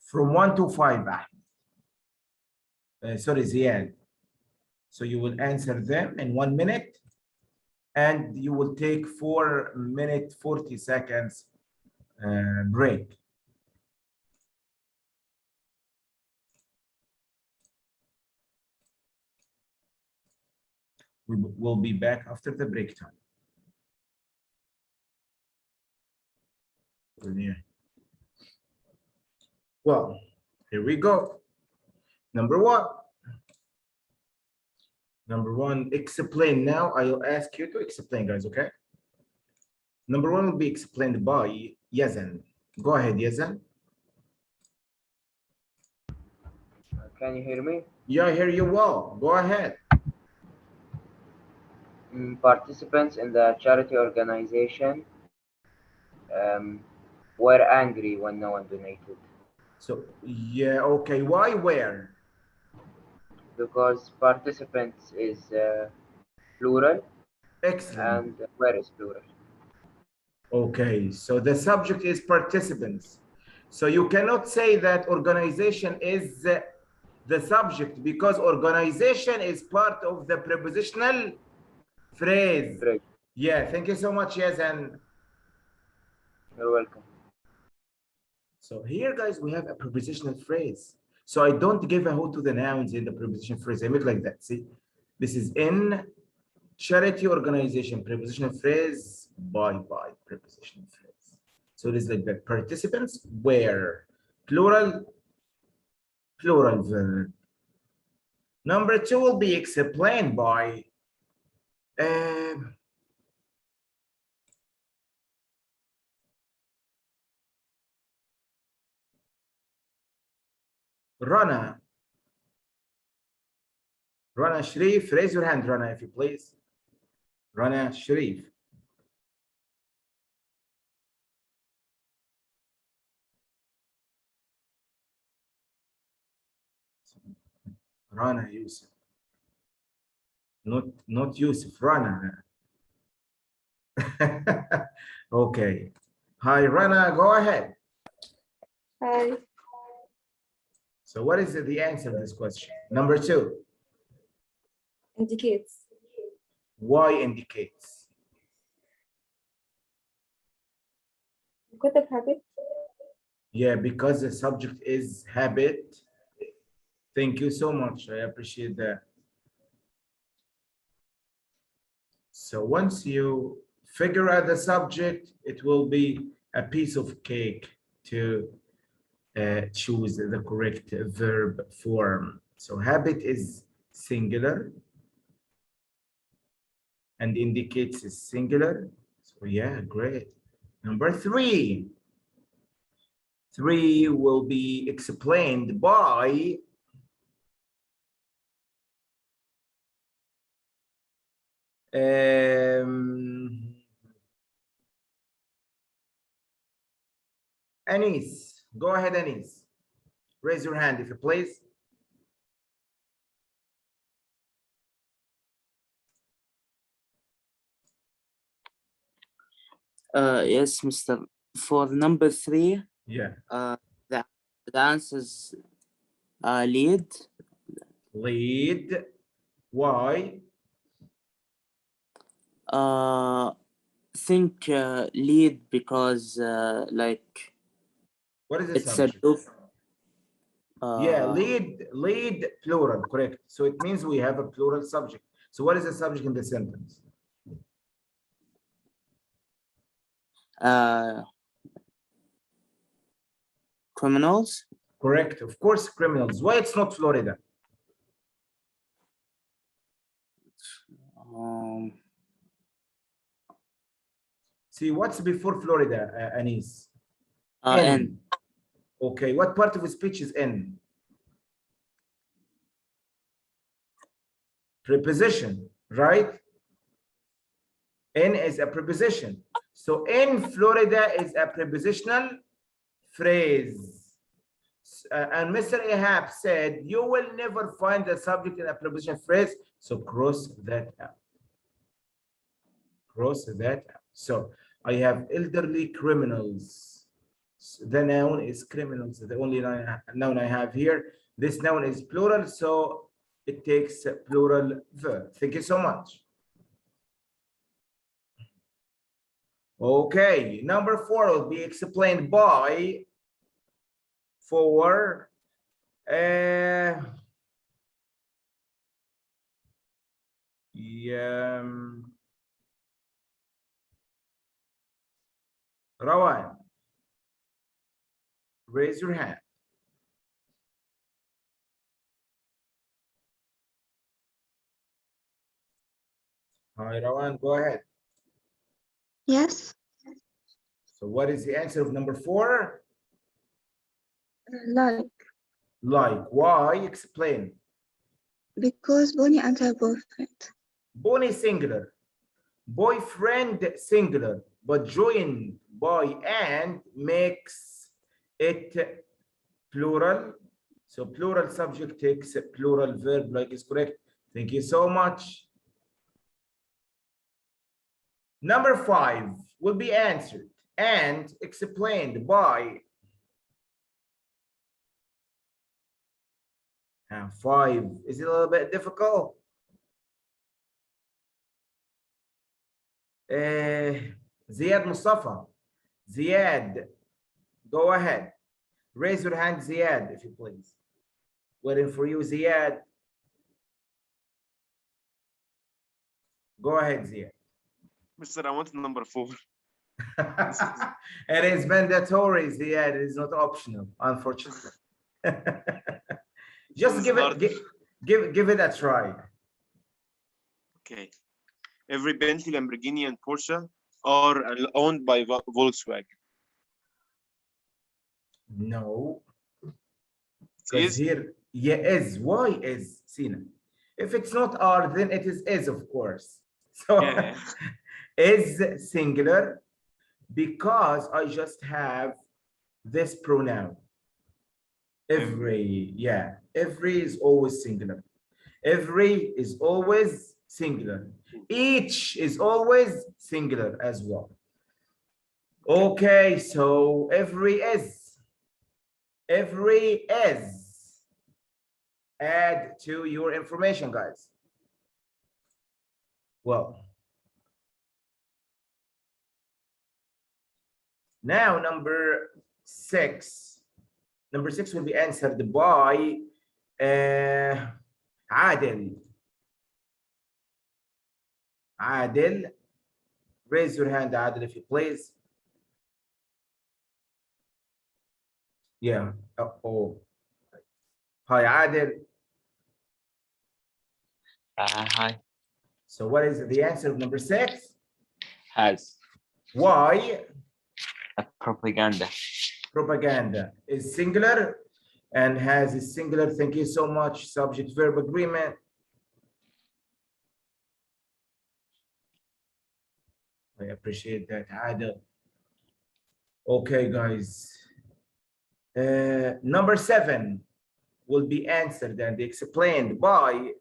From 1 to 5, sorry, Ziad. So you will answer them in 1 minute and you will take 4 minutes, 40 seconds break. We will be back after the break time. Well, here we go. Number one. Number one, explain. Now I'll ask you to explain, guys, okay? Number one will be explained by Yazan. Go ahead, Yazan. Can you hear me? Yeah, I hear you well. Go ahead. Participants in the charity organization were angry when no one donated. So, yeah, okay. Why, where? Because participants is plural Excellent. and where is plural. Okay, so the subject is participants. So you cannot say that organization is the subject because organization is part of the prepositional phrase. Great. Yeah, thank you so much, Yazan. You're welcome. So here, guys, we have a prepositional phrase. So I don't give a hold to the nouns in the preposition phrase. I make like that. See, this is in charity organization, prepositional phrase, by prepositional phrase. So it is like that. Participants were plural verb. Number two will be explained by Rana. Rana Sharif, raise your hand, Rana, if you please. Rana Sharif. Rana Yusuf. Not Yusuf, Rana. Okay. Hi, Rana, go ahead. Hi. So what is the answer to this question? Number two. Indicates. Why indicates? Because of habit. Yeah, because the subject is habit. Thank you so much. I appreciate that. So once you figure out the subject, it will be a piece of cake to choose the correct verb form. So habit is singular and indicates is singular. So yeah, great. Number three. Three will be explained by Anis. Go ahead, Anis. Raise your hand if you please. Yes, Mr. For number three, Yeah. The answer is lead. Lead. Why? Think lead because like What is the it's subject? a loop. Yeah, lead plural, correct. So it means we have a plural subject. So what is the subject in the sentence? Criminals. Correct, of course, criminals. Why it's not Florida? See, what's before Florida, Anis? N. Okay, what part of the speech is N? Preposition, right? N is a preposition. So in Florida is a prepositional phrase. And Mr. Ehab said, you will never find the subject in a preposition phrase. So cross that out. Cross that out. So I have elderly criminals. So the noun is criminals. The only noun I have here. This noun is plural, so it takes a plural verb. Thank you so much. Okay, number four will be explained by Rawan, raise your hand. Hi, Rawan, go ahead. Yes, So what is the answer of number 4? like, Like, why? Explain. because Bonnie and her boyfriend. Bonnie singular, boyfriend singular, but joined by and makes it plural. So plural subject takes a plural verb, like is correct. Thank you so much. Number 5 will be answered and explained by 5. Is it a little bit difficult? Ziad Mustafa. Ziad, go ahead. Raise your hand, Ziad, if you please. Waiting for you, Ziad. Go ahead, Ziad. Mr. I want number 4. It is mandatory, Ziad. It is not optional, unfortunately. Just give it a try. Okay. Every Bentley, Lamborghini, and Porsche are owned by Volkswagen. No. It Because is. here, yeah, is. Why is, Sina? If it's not are, then it is, of course. So Yeah. is singular because I just have this pronoun. Every, yeah, every is always singular. Every is always singular. Each is always singular as well. Okay, so every is. Every is. Add to your information, guys. Well, now number 6. Number 6 will be answered by Adel. Adel, raise your hand, Adel, if you please. Yeah. Oh. Hi, Adel. Hi. So what is the answer of number 6? Has Why? a propaganda. Propaganda is singular and has a singular. Thank you so much. Subject verb agreement. I appreciate that, Adel. Okay, guys. Number 7 will be answered and explained by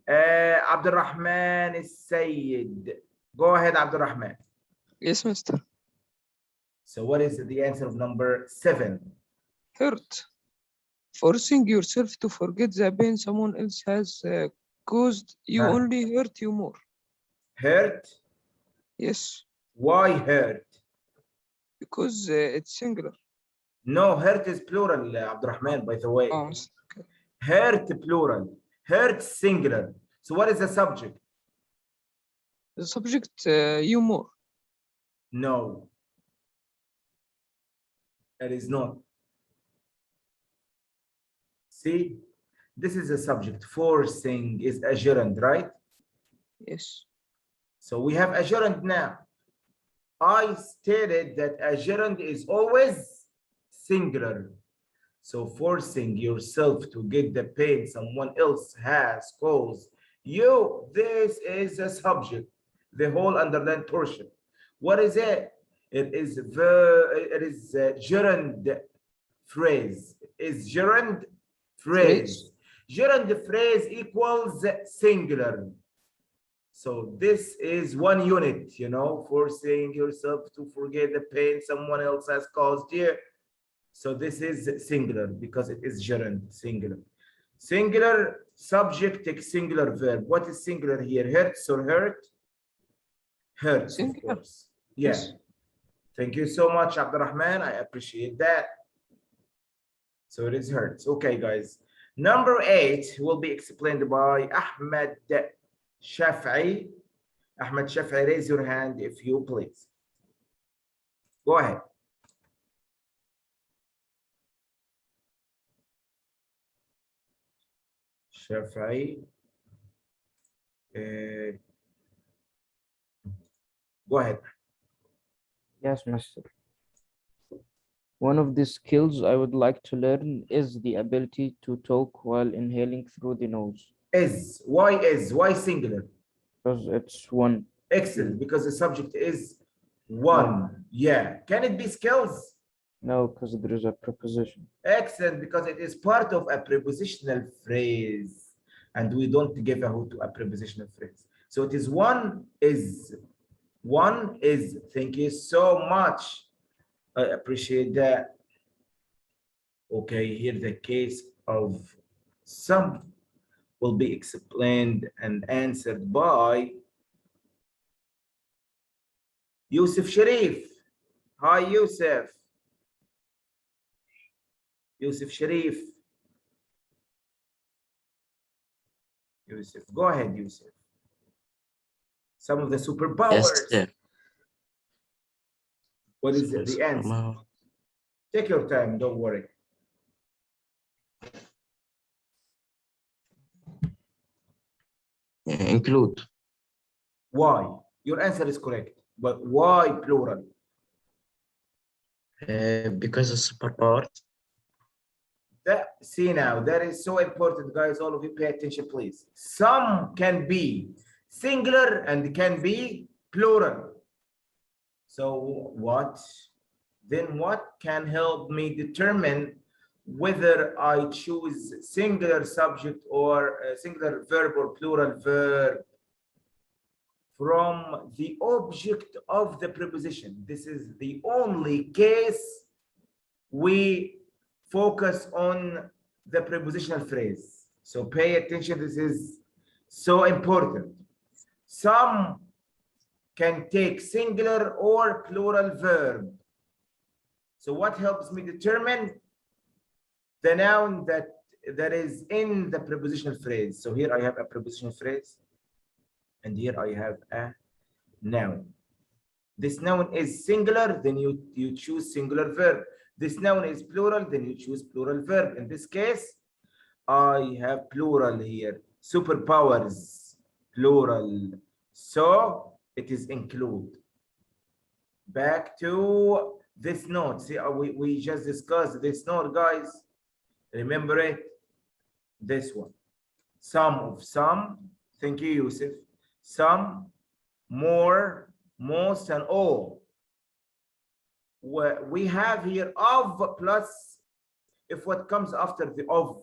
Abdurrahman Sayyid. Go ahead, Abdurrahman. Yes, mister. So what is the answer of number 7? Hurt. Forcing yourself to forget the pain someone else has caused you only hurt you more. Hurt? Yes. Why hurt? Because it's singular. No, hurt is plural, Abdurrahman, by the way. Oh, okay. Hurt plural. Hurt singular. So what is the subject? The subject, you more. No. It is not. See, this is a subject. Forcing is a gerund, right? Yes. So we have a gerund now. I stated that a gerund is always singular. So forcing yourself to get the pain someone else has caused you, this is a subject, the whole underlined portion. What is it? It is gerund phrase. Is gerund phrase. Gerund phrase equals singular. So this is one unit, you know, forcing yourself to forget the pain someone else has caused you. So this is singular because it is gerund, singular. Singular subject takes singular verb. What is singular here? Hurts or hurt? Hurts, Singular. of course. Yeah. Yes. Thank you so much, Abdurrahman. I appreciate that. So it is hurts. Okay, guys. Number 8 will be explained by Ahmed. Shafi'i. Ahmed Shafi'i, raise your hand if you please. Go ahead. Shafi'i. Go ahead. Yes, Master. One of the skills I would like to learn is the ability to talk while inhaling through the nose, Is. Why singular? because it's one. Excellent, because the subject is one. Yeah. Can it be skills? No, because there is a preposition. Excellent, because it is part of a prepositional phrase. And we don't give a hoot to a prepositional phrase. So it is one is. One is. Thank you so much. I appreciate that. Okay, here the case of some will be explained and answered by Yusuf Sharif. Hi, Yusuf. Yusuf Sharif. Yusuf, go ahead, Yusuf. Some of the superpowers. Yes, sir. What is the answer? Take your time, don't worry. Include. Why? Your answer is correct, but why plural? Because of superpower. See now, that is so important, guys. All of you pay attention, please. Some can be singular and can be plural. So what? Then what can help me determine whether I choose singular subject or singular verb or plural verb? From the object of the preposition. This is the only case we focus on the prepositional phrase. So pay attention, this is so important. Some can take singular or plural verb. So what helps me determine the noun that is in the prepositional phrase? So here I have a prepositional phrase, and here I have a noun. This noun is singular, then you choose singular verb. This noun is plural, then you choose plural verb. In this case, I have plural here. Superpowers, plural. So it is include. Back to this note. See, we just discussed this note, guys. Remember it? This one. Some of some. Thank you, Yusuf. Some, more, most, and all. We have here of plus, if what comes after the of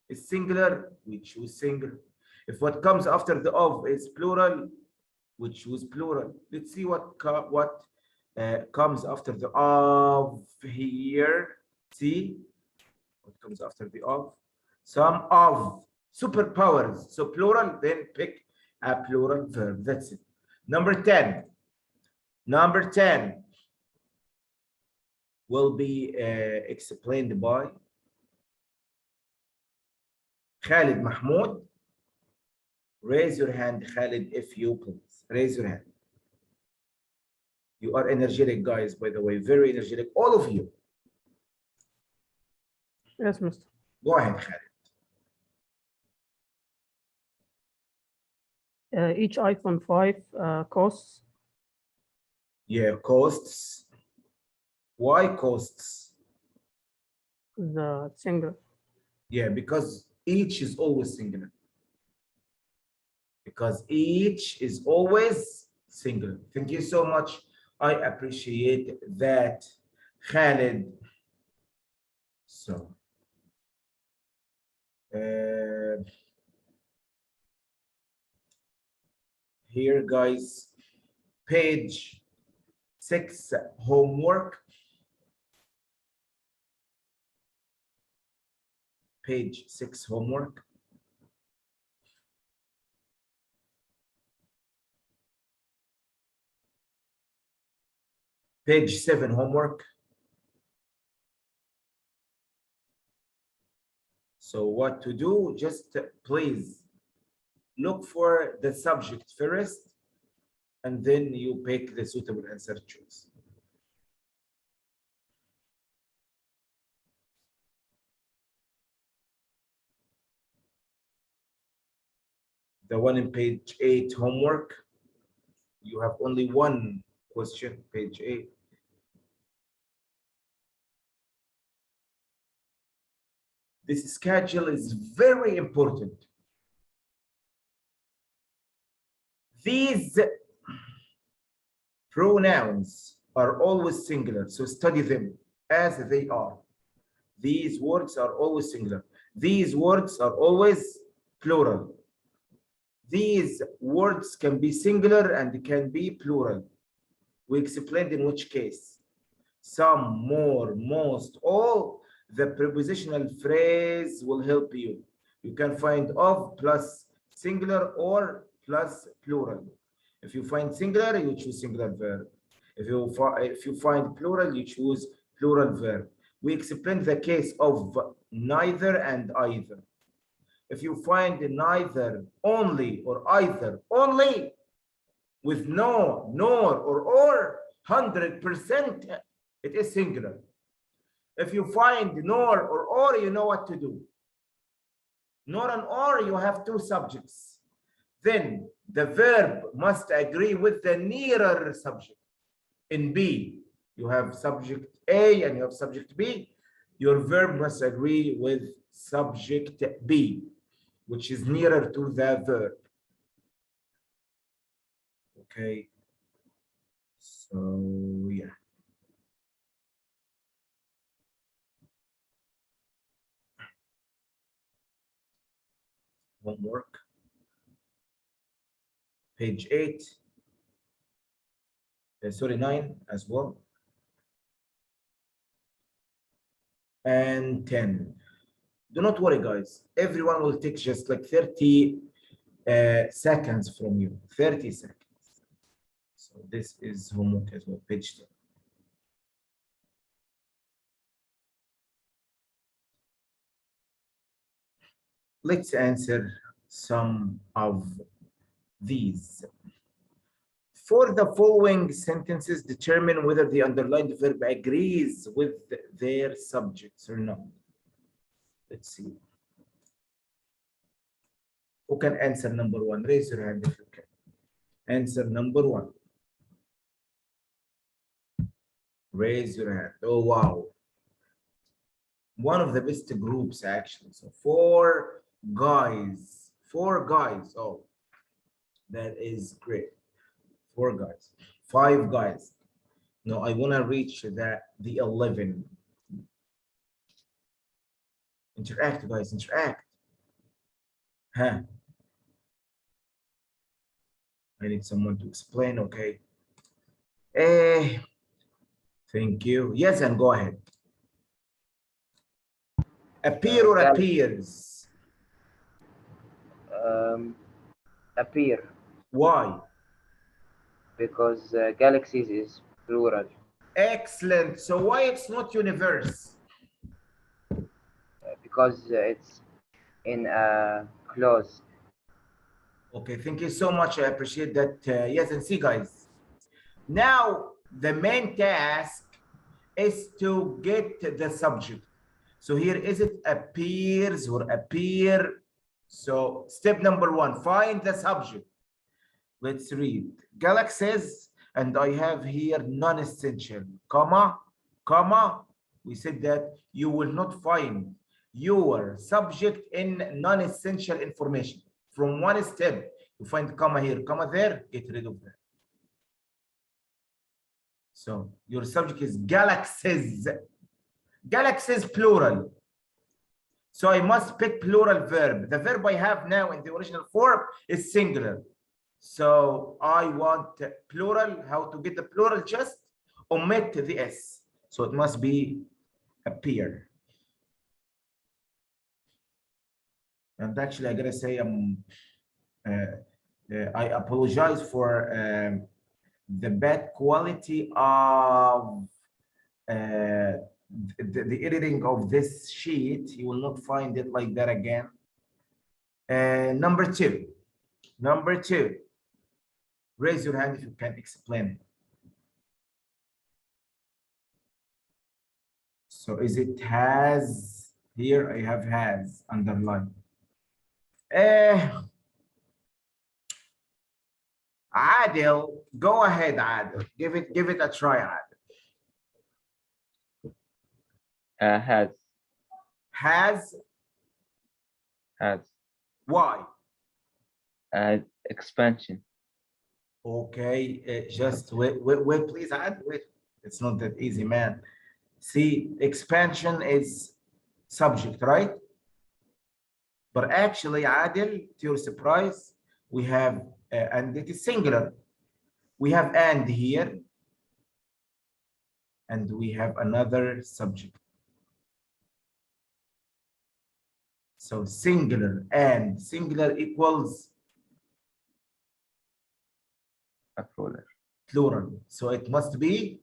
is singular, we choose singular. If what comes after the of is plural, we choose plural. Let's see what comes after the of here. See what comes after the of. Some of superpowers. So plural, then pick a plural verb. That's it. Number 10. Number 10 will be explained by Khalid Mahmoud. Raise your hand, Khalid, if you please. Raise your hand. You are energetic, guys, by the way, very energetic, all of you. Yes, Mr. Go ahead, Khalid. Each iPhone 5 costs. Yeah, costs. Why costs? The single. Yeah, because each is always singular. Because each is always singular. Thank you so much. I appreciate that, Khalid. So, here, guys, page 6, homework. Page 6, homework. Page 7, homework. So what to do? Just please look for the subject first, and then you pick the suitable answer choice. The one in page 8 homework, you have only one question, page 8. This schedule is very important. These pronouns are always singular, so study them as they are. These words are always singular. These words are always plural. These words can be singular and can be plural. We explained in which case. Some, more, most, all. The prepositional phrase will help you. You can find of plus singular or plus plural. If you find singular, you choose singular verb. If you find plural, you choose plural verb. We explained the case of neither and either. If you find neither only or either only with no, nor, or 100%, it is singular. If you find nor or, you know what to do. Nor and or, you have two subjects. Then the verb must agree with the nearer subject. In B, you have subject A and you have subject B. Your verb must agree with subject B, which is nearer to the verb. Okay. So, yeah. Homework. Page 8. Sorry, 9 as well. And 10. Do not worry, guys. Everyone will take just like 30 seconds from you. 30 seconds. So this is homework as well, page 10. Let's answer some of these. For the following sentences, determine whether the underlined verb agrees with their subjects or not. Let's see. Who can answer number 1? Raise your hand if you can. Answer number 1. Raise your hand. Oh, wow. One of the best groups, actually. So 4 guys. 4 guys. Oh, that is great. 4 guys. 5 guys. No, I want to reach the 11. Interact, guys. Interact. Huh? I need someone to explain. Okay. Thank you. Yes, and go ahead. Appear or appears? Appear, Why? because galaxies is plural. Excellent. So why it's not universe? Because it's in a clause. Okay, thank you so much. I appreciate that. Yes, and see, guys. Now, the main task is to get the subject. So here, is it appears or appear? So step number 1, find the subject. Let's read. Galaxies, and I have here non-essential, comma, comma. We said that you will not find your subject in non-essential information. From one step, you find comma here, comma there, get rid of that. So your subject is galaxies. Galaxies plural. So I must pick plural verb. The verb I have now in the original form is singular. So I want plural. How to get the plural? Just omit the S. So it must be appear. And actually, I gotta say, I apologize for the bad quality of the editing of this sheet. You will not find it like that again. Number 2, Number 2. Raise your hand if you can explain. So is it has? Here I have has underlined. Adil, go ahead, Adil. Give it a try, Adil. Has. Has. Why? Expansion. Okay, just wait, please, Adil, wait. It's not that easy, man. See, expansion is subject, right? But actually, Adil, to your surprise, we have, and it is singular. We have and here, and we have another subject. So singular and singular equals A plural. plural. So it must be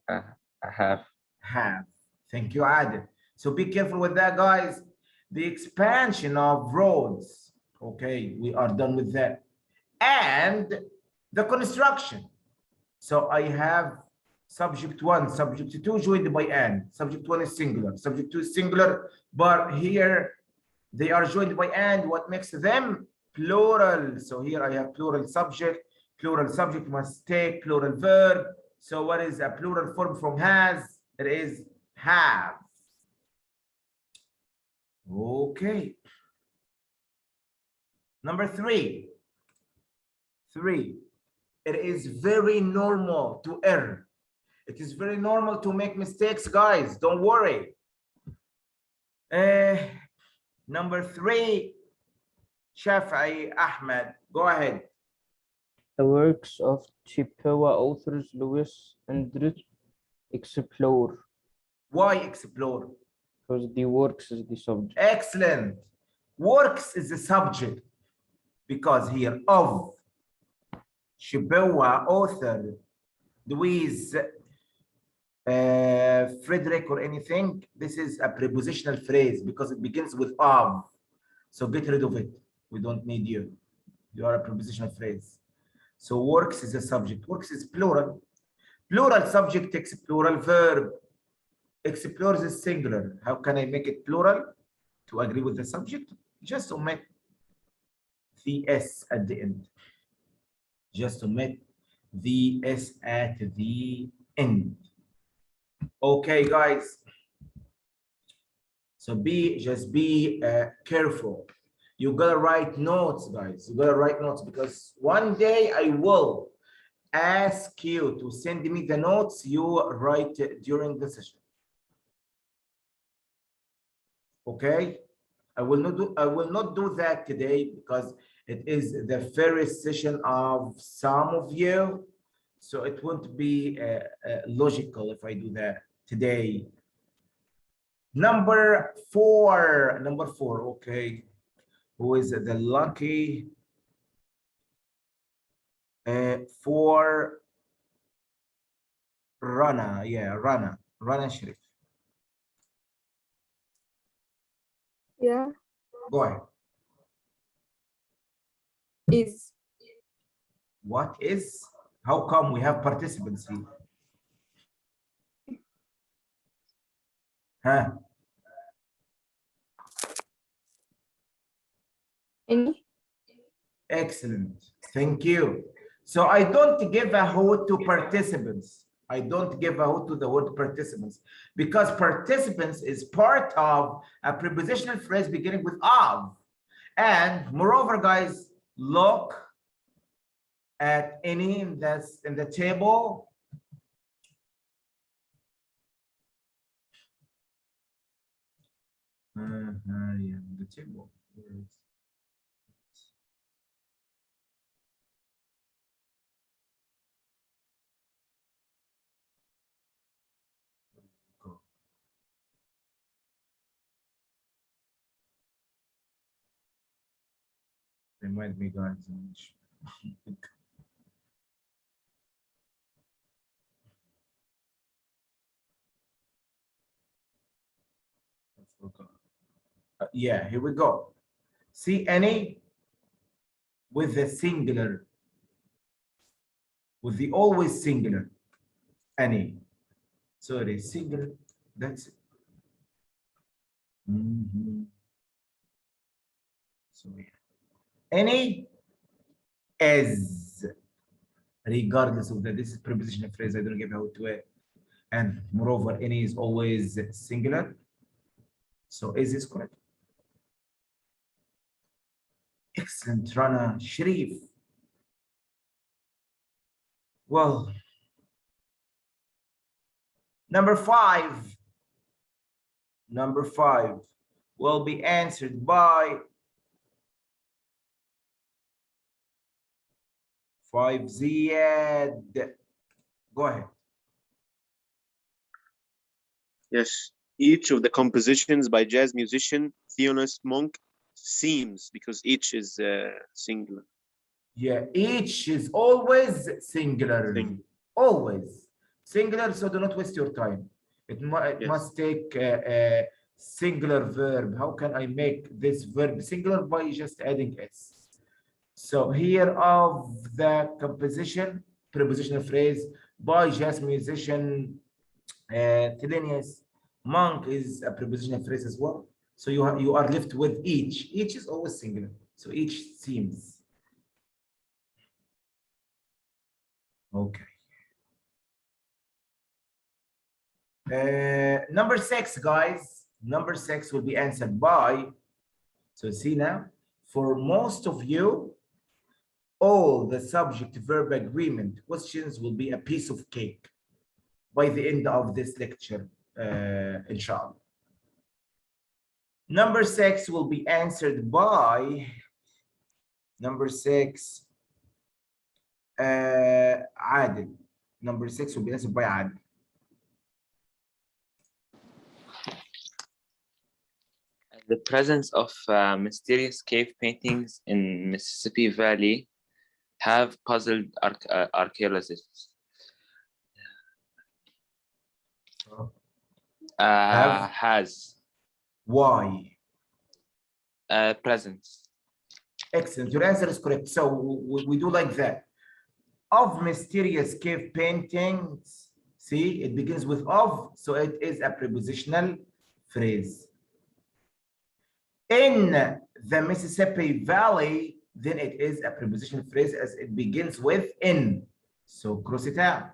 Have. have. Thank you, Adil. So be careful with that, guys. The expansion of roads. Okay, we are done with that. And the construction. So I have subject 1, subject 2 joined by and. Subject 1 is singular. Subject 2 is singular. But here they are joined by and. What makes them plural? So here I have plural subject. Plural subject must take plural verb. So what is a plural form from has? It is have. Okay. Number 3. 3. It is very normal to err. It is very normal to make mistakes, guys. Don't worry. Number 3. Shafi'i Ahmed, go ahead. The works of Chippewa authors Lewis and Dritt explore, Why explore? because the works is the subject. Excellent. Works is the subject because here of Chippewa author Louise Frederick or anything, this is a prepositional phrase because it begins with of. So get rid of it. We don't need you. You are a prepositional phrase. So works is a subject. Works is plural. Plural subject takes plural verb. Explores is singular. How can I make it plural? To agree with the subject, just omit the S at the end. Just omit the S at the end. Okay, guys. So just be careful. You gotta write notes, guys. You gotta write notes because one day I will ask you to send me the notes you write during the session. Okay, I will not do that today because it is the first session of some of you, so it won't be logical if I do that today. Number 4. Okay, who is the lucky for Rana? Yeah, Rana Sharif. Yeah. Go ahead. Is. What is? How come we have participants here? Huh? Any. Excellent. Thank you. So I don't give a hoot to participants. I don't give a hoot to the word participants because participants is part of a prepositional phrase beginning with of. And moreover, guys, look at any that's in the table. Yeah, the table. Remind me, guys. I forgot. Yeah, here we go. See any? with the singular, with the always singular. Any. Sorry, singular. That's it. Sorry. Any is, regardless of that, this is prepositional phrase. I don't give out to it. And moreover, any is always singular. So is this correct? Excellent, Rana. Sharif. Well, number five will be answered by 5 Ziyad. Go ahead. Yes. Each of the compositions by jazz musician Theonest Monk seems, because each is singular. Yeah, each is always singular. Singular. Always singular, so do not waste your time. It Yes. must take a singular verb. How can I make this verb singular? By just adding s. So here of the composition, prepositional phrase by jazz musician Thelonious Monk is a prepositional phrase as well. So you are left with each. Each is always singular. So each seems. Okay. Number 6, guys. Number 6 will be answered by. So see now, for most of you, all the subject-verb agreement questions will be a piece of cake by the end of this lecture, inshallah. Number 6 will be answered by number 6, Adil. Number 6 will be answered by Adil. The presence of mysterious cave paintings in Mississippi Valley have puzzled archaeologists. Has. Why? Presence. Excellent. Your answer is correct. So we do like that. Of mysterious cave paintings. See, it begins with of, so it is a prepositional phrase. In the Mississippi Valley, then it is a prepositional phrase as it begins with in. So cross it out.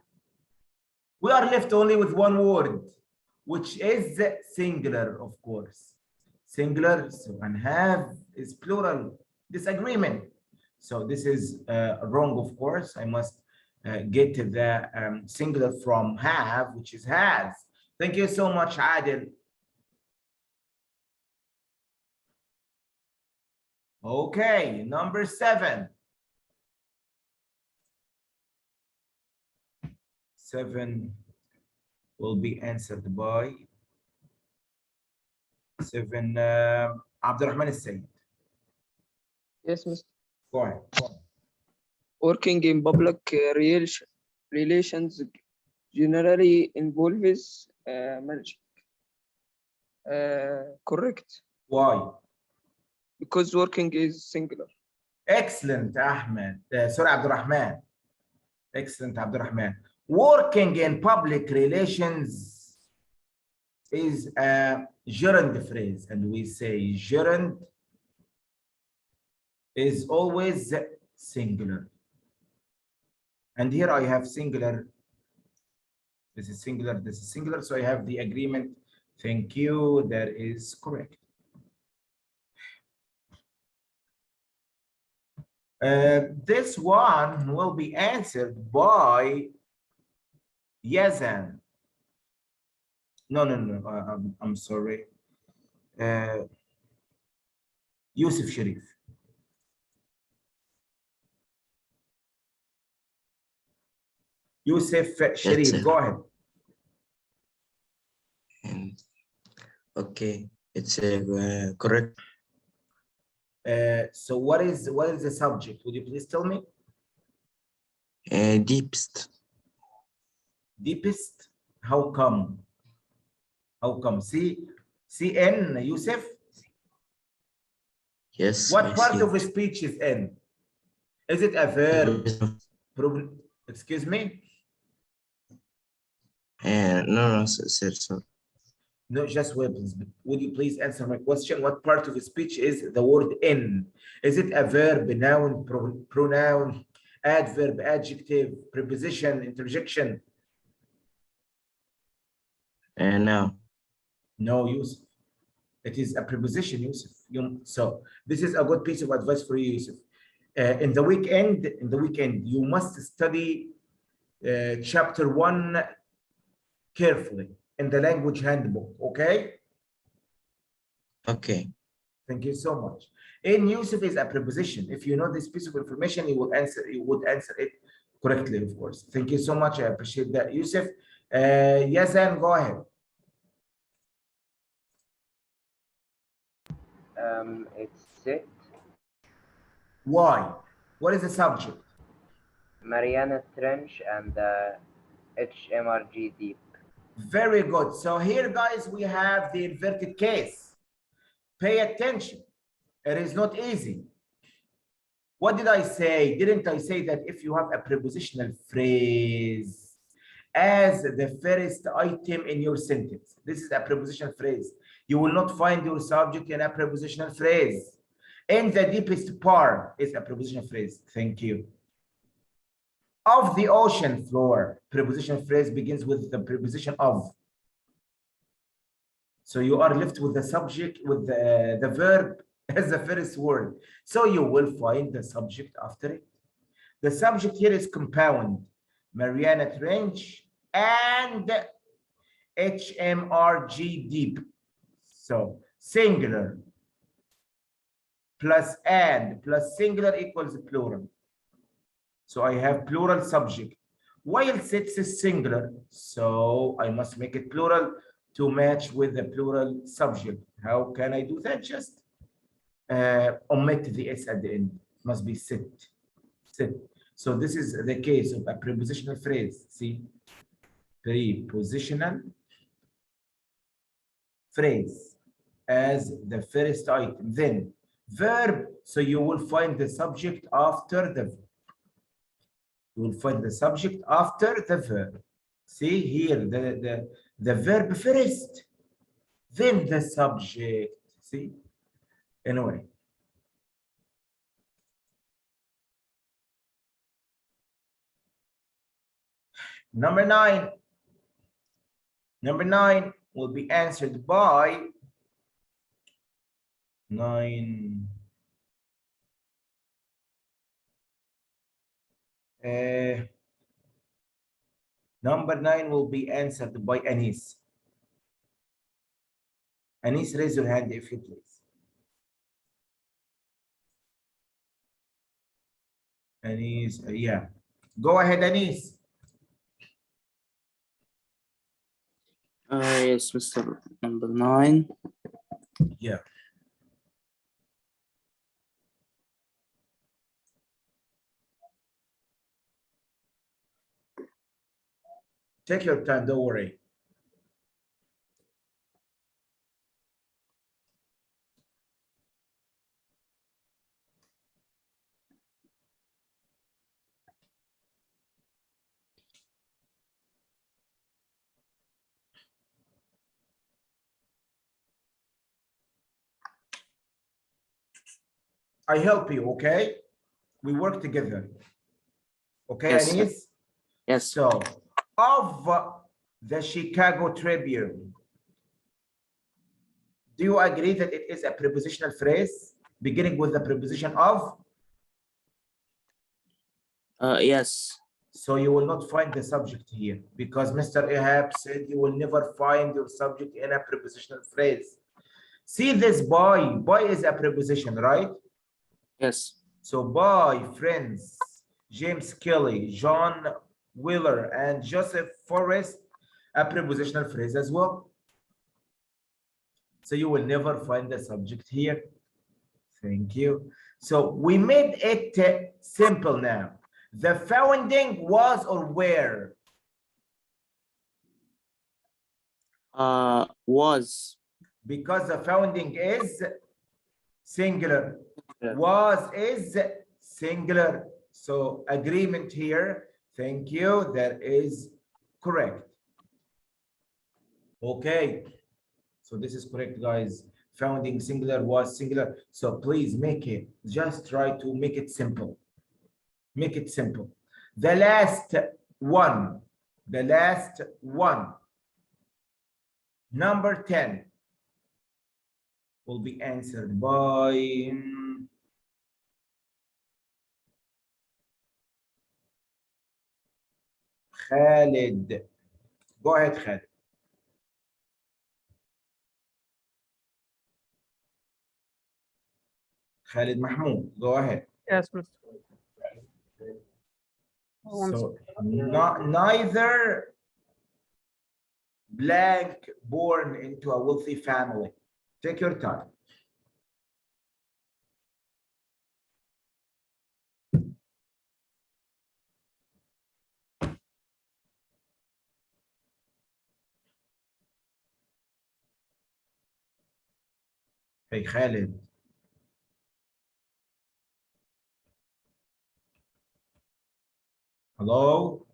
We are left only with one word, which is singular, of course. Singular, so and have is plural. Disagreement. So this is wrong, of course. I must get to the singular from have, which is has. Thank you so much, Adil. Okay, number 7. 7 will be answered by 7, Abdurrahman al-Sayyid. Yes, Mr. Go ahead. Working in public relations generally involves managing. Correct. Why? Because working is singular. Excellent, Ahmed. Sorry, Abdurrahman. Excellent, Abdurrahman. Working in public relations is a gerund phrase, and we say gerund is always singular. And here I have singular. This is singular, this is singular. So I have the agreement. Thank you. That is correct. This one will be answered by Yazan. No, I'm sorry. Yusuf Sharif. Yusuf Sharif, sir. go ahead. Okay, it's correct. So what is the subject? Would you please tell me? Deepest. Deepest? How come? How come? See N, Yusuf? Yes. What I part see of a it. speech is N? Is it a verb? Preposition. Excuse me? No, sir, sorry. No, just wait, please. Would you please answer my question? What part of the speech is the word in? Is it a verb, noun, pronoun, adverb, adjective, preposition, interjection? No. No, Yusuf. It is a preposition, Yusuf. So this is a good piece of advice for you, Yusuf. In the weekend, you must study chapter 1 carefully in the language handbook, okay? Okay. Thank you so much. In Yusuf is a preposition. If you know this piece of information, you would answer it correctly, of course. Thank you so much. I appreciate that, Yusuf. Yazan, go ahead. It's sit. Why? What is the subject? Mariana Trench and HMRG Deep. Very good. So here, guys, we have the inverted case. Pay attention. It is not easy. What did I say? Didn't I say that if you have a prepositional phrase as the first item in your sentence, this is a prepositional phrase, you will not find your subject in a prepositional phrase. And the deepest part is a prepositional phrase. Thank you. Of the ocean floor, prepositional phrase begins with the preposition of. So you are left with the subject, with the verb as the first word. So you will find the subject after it. The subject here is compound. Mariana Trench and HMRG Deep. So singular plus and plus singular equals plural. So I have plural subject. While sits is singular, so I must make it plural to match with the plural subject. How can I do that? Just omit the S at the end. It must be sit. Sit. So this is the case of a prepositional phrase. See? Prepositional phrase as the first item. Then verb, so you will find the subject after the verb. You will find the subject after the verb. See here, the verb first, then the subject. See? Anyway. Number 9. Number 9 will be answered by 9. Number 9 will be answered by Anis. Anis, raise your hand if you please. Anis, yeah. Go ahead, Anis. Yes, Mr. Number 9. Yeah. Take your time, don't worry. I help you, okay? We work together. Okay, Yes, sir. Anis? Yes. So, of the Chicago Tribune, do you agree that it is a prepositional phrase beginning with the preposition of? Yes. So you will not find the subject here because Mr. Ehab said you will never find your subject in a prepositional phrase. See this by. By is a preposition, right? Yes. So by friends, James Kelly, John Wheeler, and Joseph Forrest, a prepositional phrase as well. So you will never find the subject here. Thank you. So we made it simple now. The founding was or were? Was. Because the founding is singular. Yeah. Was is singular. So agreement here. Thank you. That is correct. Okay. So this is correct, guys. Founding singular was singular. So please make it. Just try to make it simple. Make it simple. The last one. The last one. Number 10 will be answered by Khalid. Go ahead, Khalid. Khalid Mahmoud, go ahead. Yes, Mr. So neither blank born into a wealthy family. Take your time. Hey, Khalid. Hello?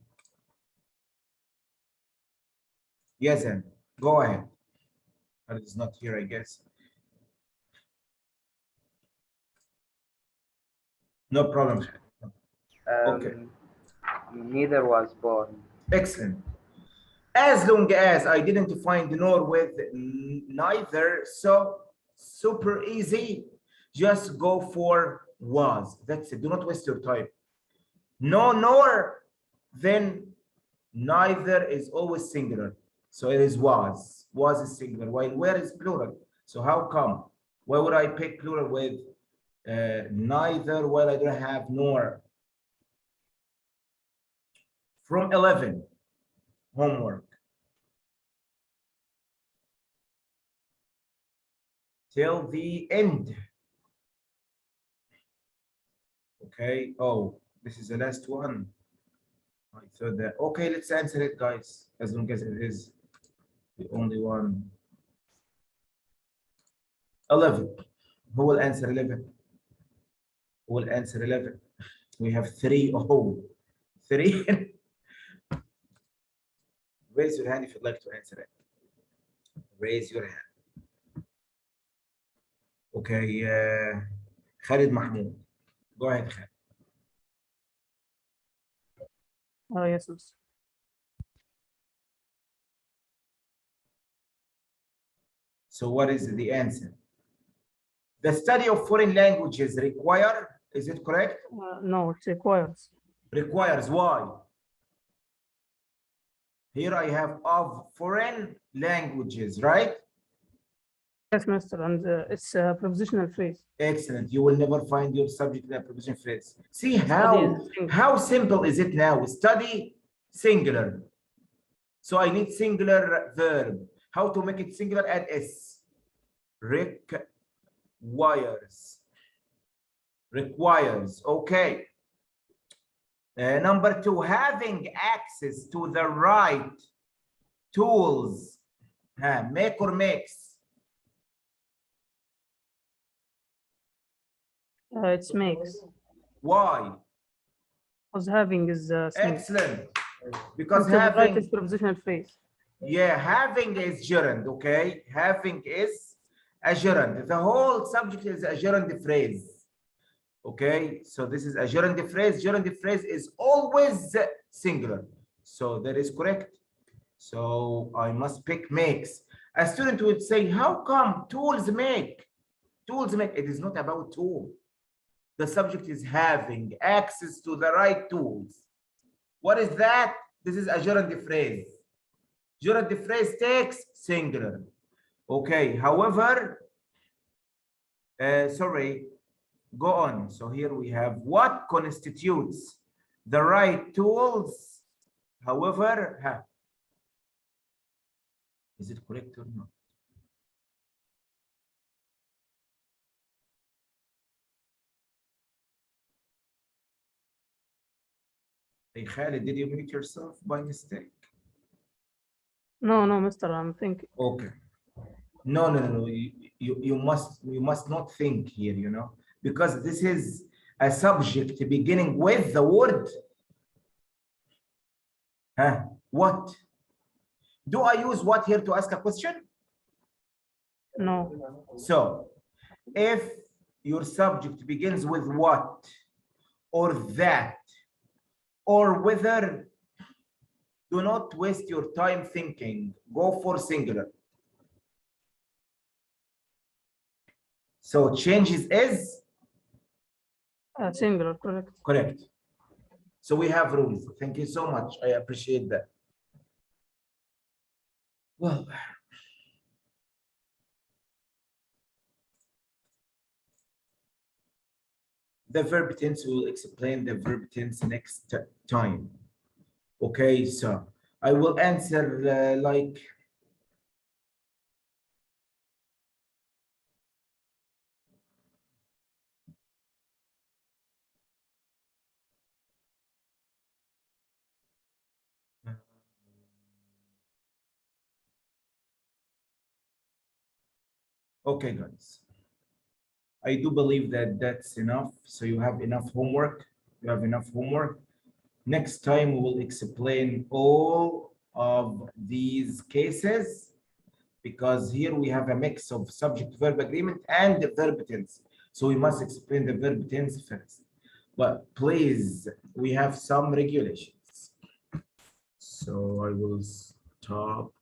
Yes, and go ahead. Khalid is not here, I guess. No problem. Okay. Neither was born. Excellent. As long as I didn't find nor with neither, so super easy. Just go for was. That's it. Do not waste your time. No, nor, then neither is always singular. So it is was. Was is singular, while where is plural. So how come? Why would I pick plural with neither while I don't have nor? From 11, homework. Till the end. Okay. Oh, this is the last one. I thought that. Okay, let's answer it, guys, as long as it is the only one. 11. Who will answer 11? Who will answer 11? We have 3. Oh, 3. Raise your hand if you'd like to answer it. Raise your hand. Okay, Khalid Mahmoud. Go ahead, Khalid. Yes, Mr. So what is the answer? The study of foreign languages require, is it correct? No, it requires. Requires, why? Here I have of foreign languages, right? Yes, Mr. And it's a prepositional phrase. Excellent. You will never find your subject in a preposition phrase. See Study how simple is it now? Study, singular. So I need singular verb. How to make it singular? Add s. Requires. Requires. Okay. Number 2, having access to the right tools. Make or makes? It makes. Why? Because having is Excellent. Because and to the right having is prepositional phrase. Yeah, having is gerund, okay? Having is a gerund. The whole subject is a gerund phrase. Okay, so this is a gerund phrase. Gerund phrase is always singular. So that is correct. So I must pick makes. A student would say, how come tools make? Tools make. It is not about tool. The subject is having access to the right tools. What is that? This is a gerund phrase. Gerund phrase takes singular. Okay, however, sorry, go on. So here we have what constitutes the right tools. However, is it correct or not? Hey Khalid, did you mute yourself by mistake? No, Mr. I'm thinking. Okay. No. You must not think here, because this is a subject beginning with the word what? Do I use what here to ask a question? No. So if your subject begins with what or that or whether, do not waste your time thinking. Go for singular. So changes is Singular, correct. correct. So we have rules. Thank you so much. I appreciate that. Well, the verb tense, will explain the verb tense next time. Okay, so I will answer like okay, guys. I do believe that that's enough. So you have enough homework. You have enough homework. Next time, we will explain all of these cases because here we have a mix of subject-verb agreement and the verb tense. So we must explain the verb tense first. But please, we have some regulations. So I will stop